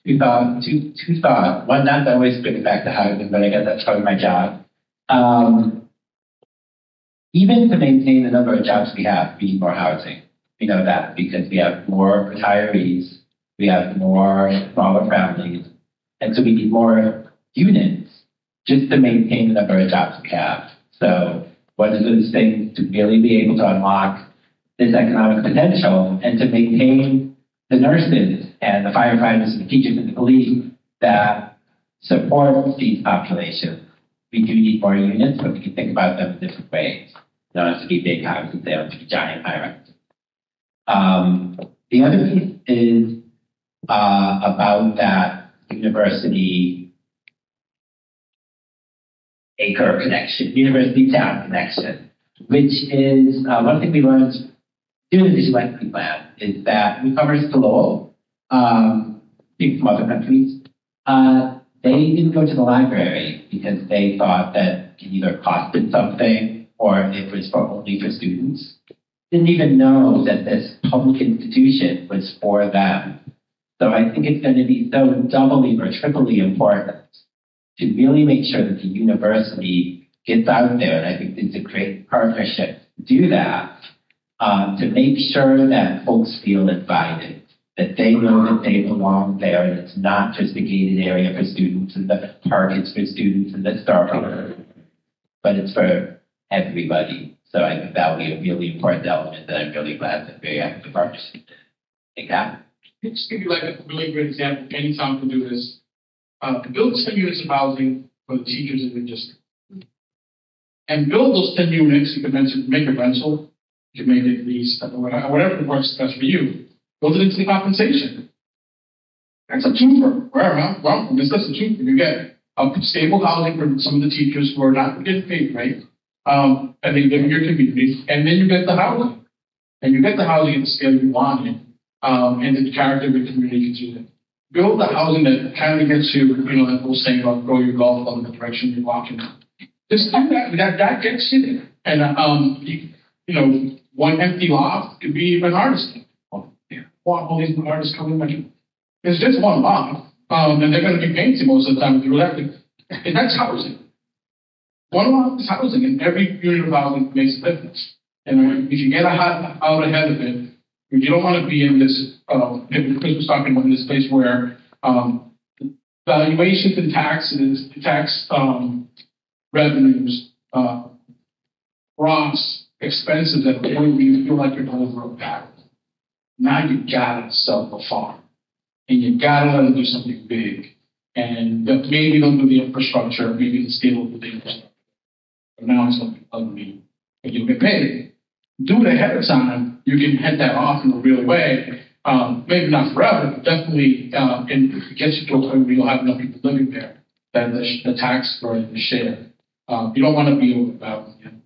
Speaker 5: Two thoughts. One, not to always bring it back to housing, but I guess that's part of my job. Even to maintain the number of jobs we have, we need more housing. We know that because we have more retirees, we have more smaller families, and so we need more units just to maintain the number of jobs we have. So one of those things to really be able to unlock this economic potential and to maintain the nurses and the firefighters and the teachers and the police that support these populations. We do need more units, but we can think about them in different ways. They don't have to be big houses, they don't have to be giant high-rises. The other piece is about that university Acre connection, university town connection, which is one thing we learned doing the digital equity plan is that newcomers to Lowell, people from other countries, they didn't go to the library because they thought that it either costed something or it was only for students. Didn't even know that this public institution was for them. So I think it's going to be so doubly or triply important to really make sure that the university gets out there, and I think it's a great partnership to do that, to make sure that folks feel invited, that they know that they belong there, and it's not just a gated area for students, and the park is for students, and the Starbucks, but it's for everybody. So I think that will be a really important element that I'm really glad that we have the partnership. Yeah.
Speaker 3: Just give you like a really great example. Any town can do this. Build 10 units of housing for the teachers in the district. And build those 10 units. You can make a rental. You can make it lease, whatever works best for you. Build it into the compensation. That's a twofer. Well, this is a twofer. You get stable housing for some of the teachers who are not getting paid, right? And then you live in your community, and then you get the housing. And you get the housing at the scale you want it, and the character of the community gets you. Build the housing that kind of gets you, that whole saying about grow your golf club in the direction you're walking. Just do that. That gets you there. And, one empty loft could be an artist. All these artists coming in. There's just one loft, and they're going to be painting most of the time. And that's housing. One loft is housing, and every unit of housing makes a difference. And if you get out ahead of it, you don't want to be in this, Chris was talking about this place where valuations and tax revenues, cross expenses at the point where you feel like you're over a barrel. Now you gotta sell the farm, and you gotta let them do something big, and maybe they'll do the infrastructure, maybe the scale of the infrastructure. But now it's something ugly, and you'll get paid. Do it ahead of time. You can head that off in a real way. Maybe not forever, but definitely, and if it gets you to a point where you'll have enough people living there, that the tax burden is shared. You don't want to be overvalued.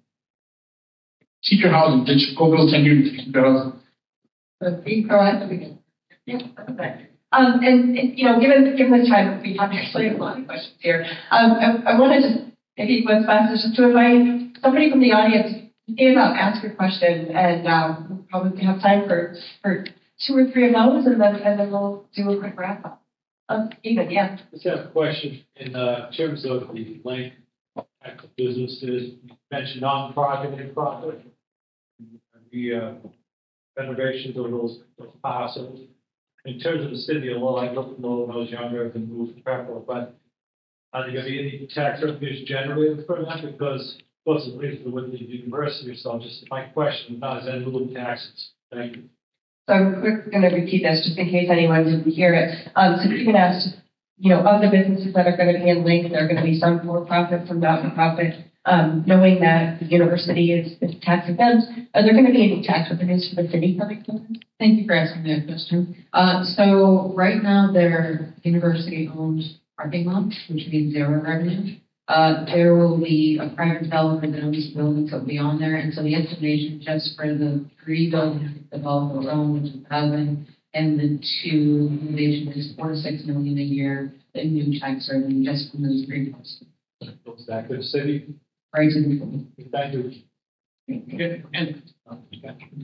Speaker 3: Teacher housing, just go build 10 units to keep your housing.
Speaker 1: Be proactive. Yeah. Okay. And given the time, we have actually a lot of questions here. I wanted to maybe what's best is just to invite somebody from the audience to stand up, ask your question, and we'll probably have time for 2 or 3 of those, and then we'll do a quick wrap up. Even, yeah.
Speaker 6: I just have a question in terms of the LINC type of businesses. You mentioned non-profit and profit. The renovations of those parcels. In terms of the city of Lowell, I grew up in Lowell when I was younger and moved to Pepper, but are there going to be any tax revenues generated for that? Because, of course, it's linked with the university, so just my question now is any little taxes? Thank you.
Speaker 1: So we're going to repeat this just in case anyone didn't hear it. So you can ask, of the businesses that are going to be in LINC, there are going to be some for-profit, some not-for-profit. Knowing that the university is tax exempt, are there going to be any tax revenues for the city coming from this?
Speaker 2: Thank you for asking that question. So right now, they're university-owned parking lots, which means zero revenue. There will be a private developer that owns buildings that will be on there, and so the estimation just for the 3 buildings the developer owns, which is housing, and the 2 renovations is $4 to $6 million a year in new tax revenue just from those 3 buildings.
Speaker 6: Is that good city?
Speaker 2: Right to the
Speaker 6: Thank you.
Speaker 3: And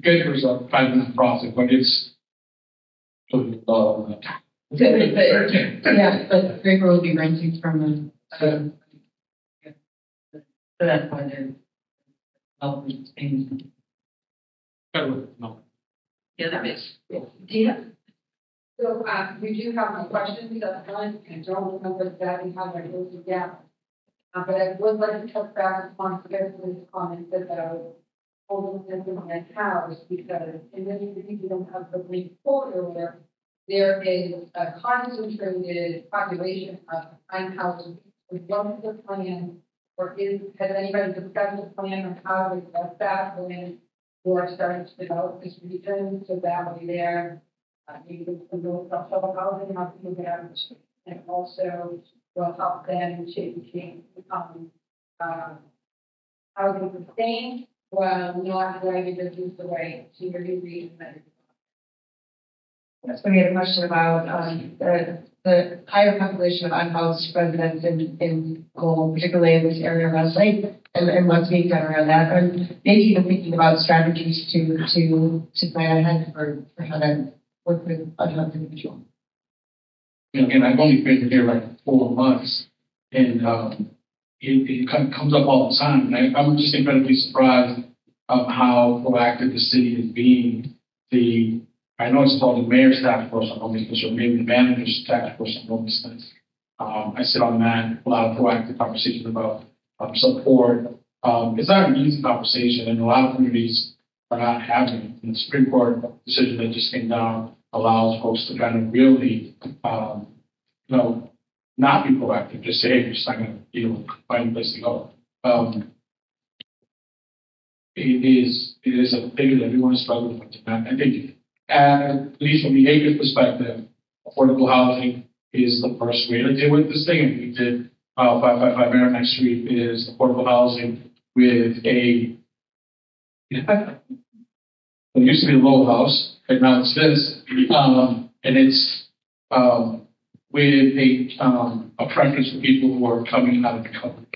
Speaker 3: Draper is a private nonprofit, but it's
Speaker 2: yeah, but Draper will be renting from so that's why they're development paying. Yeah, that is.
Speaker 1: Dina?
Speaker 7: So we do have some questions up front. I don't remember exactly how that goes down. But I would like to touch back upon Chancellor's comments about homelessness in my house, because in this particular of the LINC corridor, there is a concentrated population of unhoused. What is the plan, or has anybody discussed the plan on how to address that when you are starting to develop this region? So that way there, maybe some more housing, how people get out, and also will help them to become housing sustained while not driving their youth away to your new region.
Speaker 1: That's when we had a question about the higher population of unhoused residents in Lowell, particularly in this area around Lake, and what's being done around that, and maybe even thinking about strategies to plan ahead for how to work with unhoused individuals.
Speaker 3: Again, I've only been here like 4 months, and it kind of comes up all the time. And I'm just incredibly surprised of how proactive the city is being. I know it's called the mayor's task force on homelessness, or maybe the manager's task force on homelessness. I sit on that, a lot of proactive conversations about support. It's not an easy conversation, and a lot of communities are not having it. And the Supreme Court decision that just came down allows folks to kind of really, not be proactive. Just say, hey, we're just not going to, find a place to go. It is a thing that everyone is struggling with. And I think, at least from the Acre perspective, affordable housing is the first way to deal with this thing. And we did 555 Merrimack Street is affordable housing with it used to be a Lowell house, and now it's this, and it's with a preference for people who are coming out of recovery.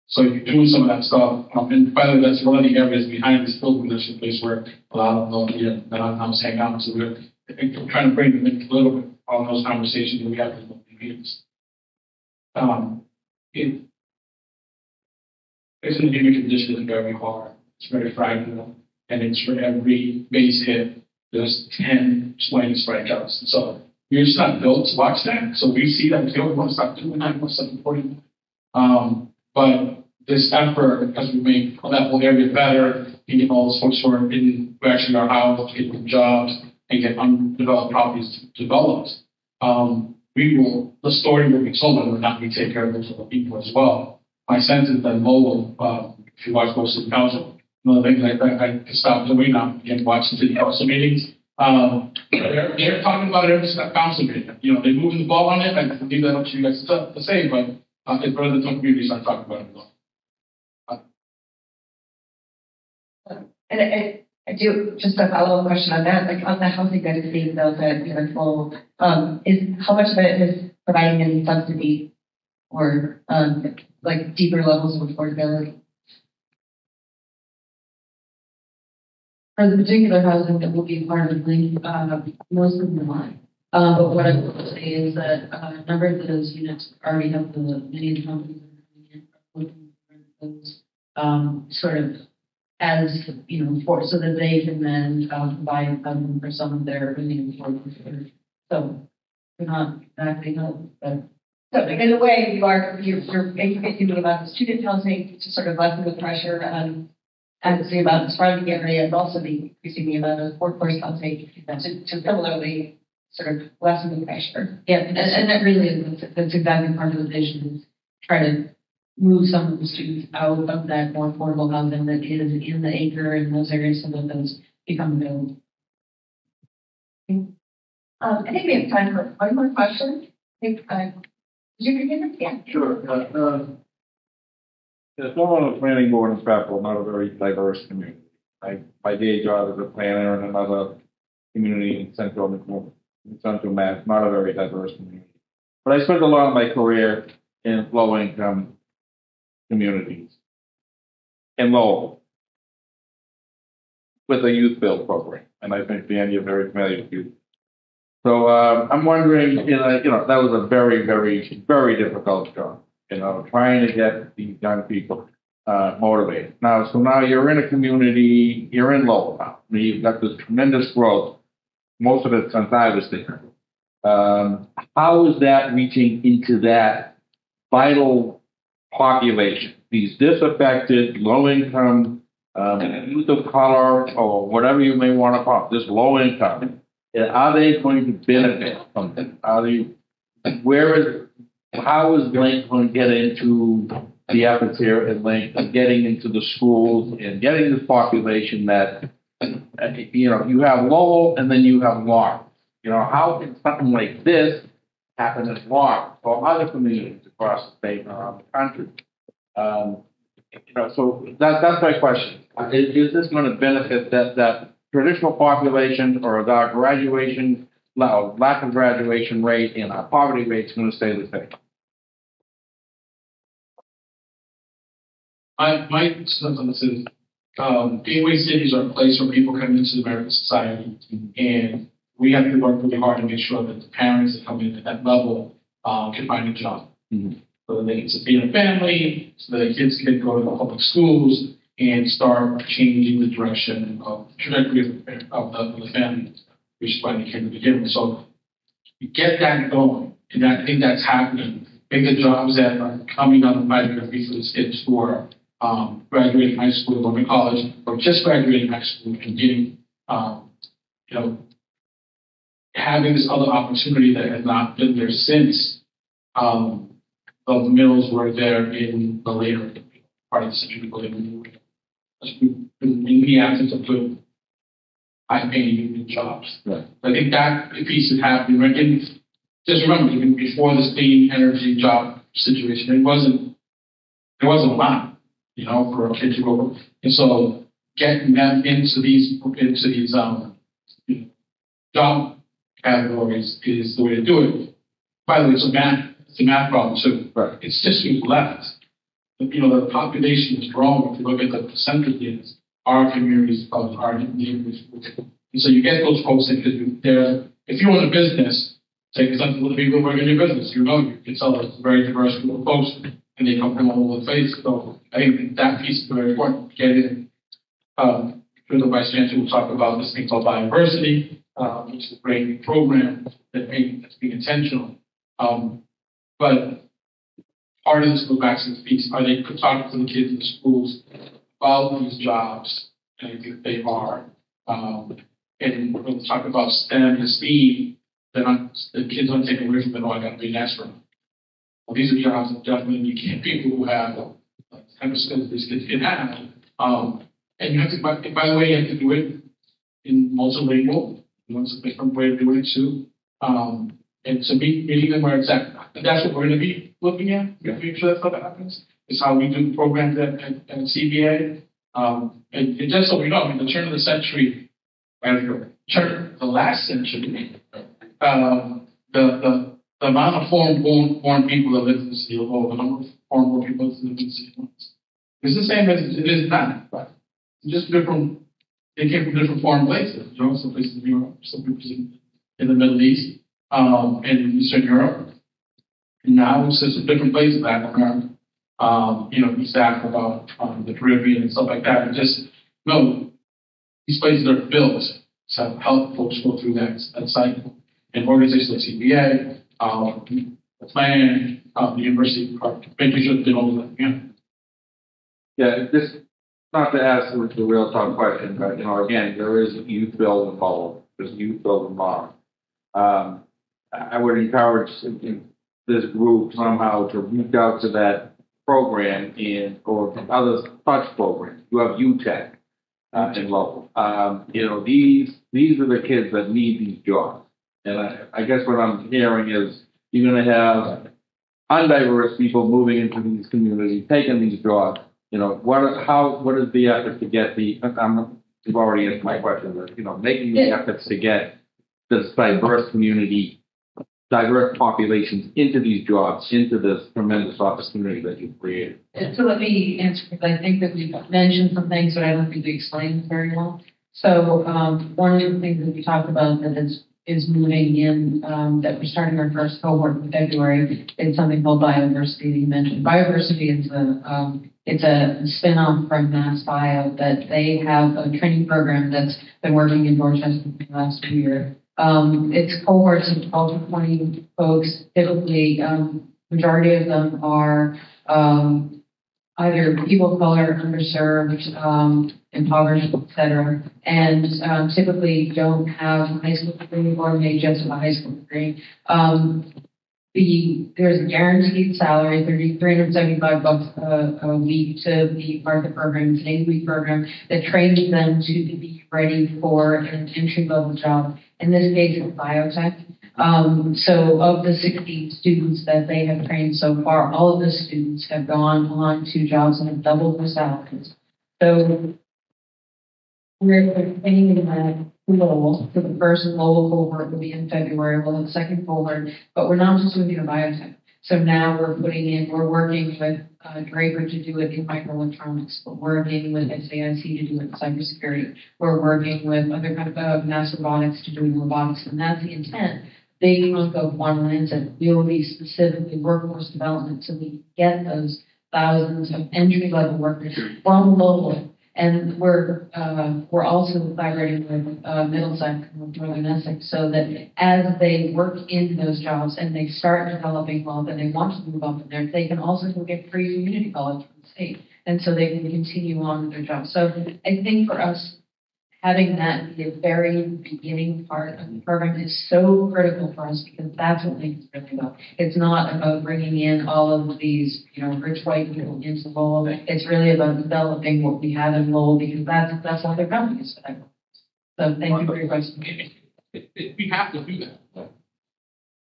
Speaker 3: So you're doing some of that stuff, and by the way, that's one of the areas behind this building. There's a place where a lot of the house hang out. So we're trying to bring them in a little bit on those conversations that we have with the meetings. It's an unique condition in where we are. It's very fragile, and it's for every base hit, there's 10, 20 strikeouts. So you're just not built to watch that. So we see that we want to stop doing that. We want to stop reporting. But this effort, as we make that whole area better, getting all those folks who are actually our house, get them jobs, and get undeveloped properties developed, the story will be told whether or not we take care of those other people as well. My sense is that Lowell, if you watch most of the council, one of the things I stopped doing now and watch the city council meetings, they're talking about every council meeting. They're moving the ball on it. I believe that's what you guys to say, but it's better than some communities aren't talking about it as well.
Speaker 1: And I do just a follow-up question on that, like on the housing that is being built at Lowell, is how much of it is providing any subsidy or like deeper levels of affordability?
Speaker 2: For the particular housing that will be part of LINC, most of them are. But what I will say is that a number of those units already have many of the companies that are coming in are looking for those sort of as, so that they can then provide them for some of their remaining affordable. So we're not backing up, but.
Speaker 1: So in a way, you're increasing the amount of student housing to sort of lessen the pressure on the amount of surrounding area, and also increasing the amount of workforce housing to similarly sort of lessen the pressure.
Speaker 2: Yeah, and that really is, that's exactly part of the vision, is try to move some of the students out of that more affordable housing that is in the Acre and those areas so that those become available.
Speaker 1: I think we have time for one more question. Did you begin this? Yeah.
Speaker 8: Sure. It's not on the planning board in Stratford, not a very diverse community. My day job is a planner in another community in central Mass, not a very diverse community. But I spent a lot of my career in low-income communities in Lowell with a youth build program, and I think Dan, you're very familiar with youth. So I'm wondering, that was a very, very, very difficult job. Trying to get these young people motivated. So now you're in a community, you're in Lowell now. You've got this tremendous growth, most of it since I was there. How is that reaching into that vital population? These disaffected, low-income, youth of color, or whatever you may want to call it, this low income. Are they going to benefit from it? How is LINC going to get into the efforts here at LINC and getting into the schools and getting this population that, you have Lowell and then you have Lawrence. How can something like this happen in Lawrence or other communities across the state and around the country? So that's my question. Is this going to benefit that traditional population, or is our graduation, lack of graduation rate and our poverty rate is going to stay the same?
Speaker 3: My sense is gateway cities are a place where people come into the American society, and we have to work really hard to make sure that the parents that come in at that level can find a job. Mm-hmm. so that they can sustain a family, so that the kids can go to the public schools and start changing the direction of the trajectory of the family, which is why they came to begin with. So you get that going, and I think that's happening. I think the jobs that are coming on the pipeline for these kids who are graduating high school, going to college, or just graduating high school and getting, having this other opportunity that has not been there since the mills were there in the later part of the century. People in the absence of good, high-paying union jobs.
Speaker 8: Right.
Speaker 3: I think that piece is happening. Right? And just remember, even before this clean energy job situation, there wasn't a lot, for a kid to go. And so getting them into these job categories is the way to do it. By the way, it's a math problem too.
Speaker 8: Right.
Speaker 3: It's just who's left. The population is growing. If you look at the percentages, our communities of our neighborhoods. And so you get those folks that if you own a business, say, because some people work in your business, you can sell a very diverse group of folks, and they come from all over the place. So I think that piece is very important. Get in. The Vice Chancellor will talk about this thing called biodiversity, which is a great program that's being intentional. But part of this goes back to the piece. Are they talking to the kids in the schools about these jobs? And I think they are. And when we talk about STEM and STEAM, the kids aren't taken away from it. Oh, I got to be an astronaut. Well, these are jobs that definitely need people who have the type of skills these kids can have. And you have to, by the way, you have to do it in multilingual. It's a different way of doing it too. And so meeting them where it's at. And that's what we're going to be looking at. We're going to make sure that stuff happens. It's how we do programs at CBA. And just so we know, the turn of the century, the last century, the amount of foreign people that live in the city of Lowell, the number of foreign people that live in the city of Lowell, is the same as it is now. But just different. They came from different foreign places. Some places in Europe, some places in the Middle East, and in Eastern Europe. And now it's just different places, Africa, East Africa, the Caribbean, and stuff like that. And just these places are built to help folks go through that cycle. And organizations like CBA, the plan, the university, making sure that they don't let them.
Speaker 8: Yeah, this not to ask the real tough question, but again, there is youth build involved. There's youth build involved. I would encourage this group somehow to reach out to that program or other such programs. You have UTech in Lowell. These are the kids that need these jobs. And I guess what I'm hearing is you're going to have undiverse people moving into these communities, taking these jobs. What is the effort to get you've already answered my question, but, making the efforts to get this diverse community, diverse populations into these jobs, into this tremendous opportunity that you've created.
Speaker 2: So let me answer, because I think that we've mentioned some things, but I don't think we explained very well. So one of the things that we talked about that is moving in, that we're starting our first cohort in February, is something called biodiversity that you mentioned. Biodiversity is it's a spin-off from MassBio that they have a training program that's been working in Dorchester for the last year. It's cohorts of 12 to 20 folks. Typically, majority of them are either people of color, underserved, impoverished, etc., and typically don't have a high school degree or may just have a high school degree. There's a guaranteed salary, $375 a week to be part of the program. It's an 8-week program that trains them to be ready for an entry-level job. In this case, it's biotech. So of the 60 students that they have trained so far, all of the students have gone on to jobs and have doubled their salaries. So we're training that Lowell. So the first Lowell cohort will be in February. We'll have a second cohort, but we're not just doing it in biotech. So now we're working with Draper to do it in microelectronics. We're working with SAIC to do it in cybersecurity. We're working with other kind of mass robotics to do it in robotics, and that's the intent. big hunk of farmland that will be specifically workforce development, so we can get those thousands of entry level workers from Lowell. And we're also collaborating with Middlesex and Northern Essex, so that as they work in those jobs and they start developing wealth and they want to move up in there, they can also go get free community college from the state, and so they can continue on with their jobs. So I think for us, having that be a very beginning part of the program is so critical for us, because that's what LINC is really about. It's not about bringing in all of these, rich white people into Lowell. It's really about developing what we have in Lowell, because that's what their company is for. So thank you for your question.
Speaker 3: We have to do that.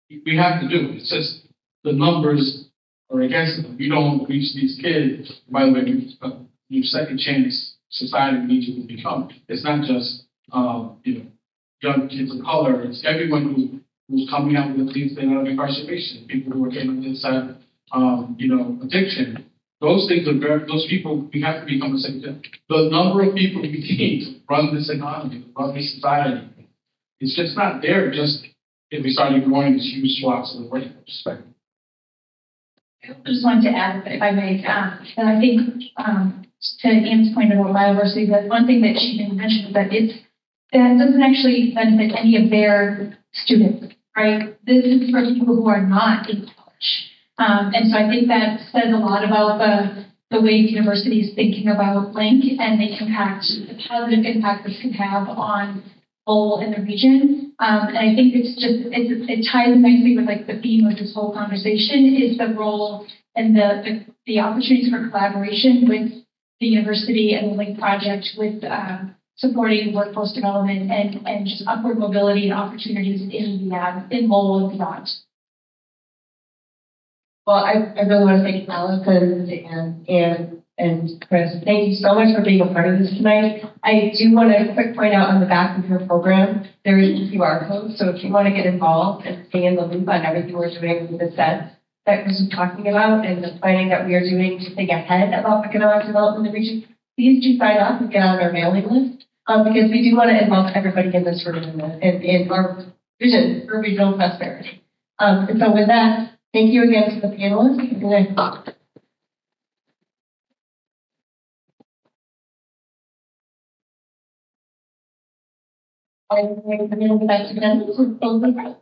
Speaker 3: We have to do it. It's just the numbers are against them. We don't reach these kids. By the way, your second chance society needs you to become. It's not just young kids of color. It's everyone who's coming out with things that are incarceration. People who are getting inside, addiction. Those things are those people. We have to become a second. The number of people we need to run this economy, run this society, it's just not there. Just if we start ignoring these huge swaths of the workforce.
Speaker 4: I just wanted to add, if I may, and I think to Ian's point about biodiversity, that one thing that she mentioned is that that doesn't actually benefit any of their students, right? This is for people who are not in college. And so I think that says a lot about the way the university is thinking about LINC and the positive impact this can have on Lowell and the region. And I think it ties nicely with like the theme of this whole conversation is the role and the opportunities for collaboration with the university and the LINC project with supporting workforce development and just upward mobility and opportunities in Lowell and beyond.
Speaker 1: Well, I really want to thank Alison and Chris. Thank you so much for being a part of this tonight. I do want to quick point out on the back of your program, there is a QR code. So if you want to get involved and stay in the loop on everything we're doing with the set that Chris was talking about and the planning that we are doing to think ahead about economic development in the region, please do sign up and get on our mailing list because we do want to involve everybody in this room in our vision for regional prosperity. And so with that, thank you again to the panelists. Good night. I'm going to back to them.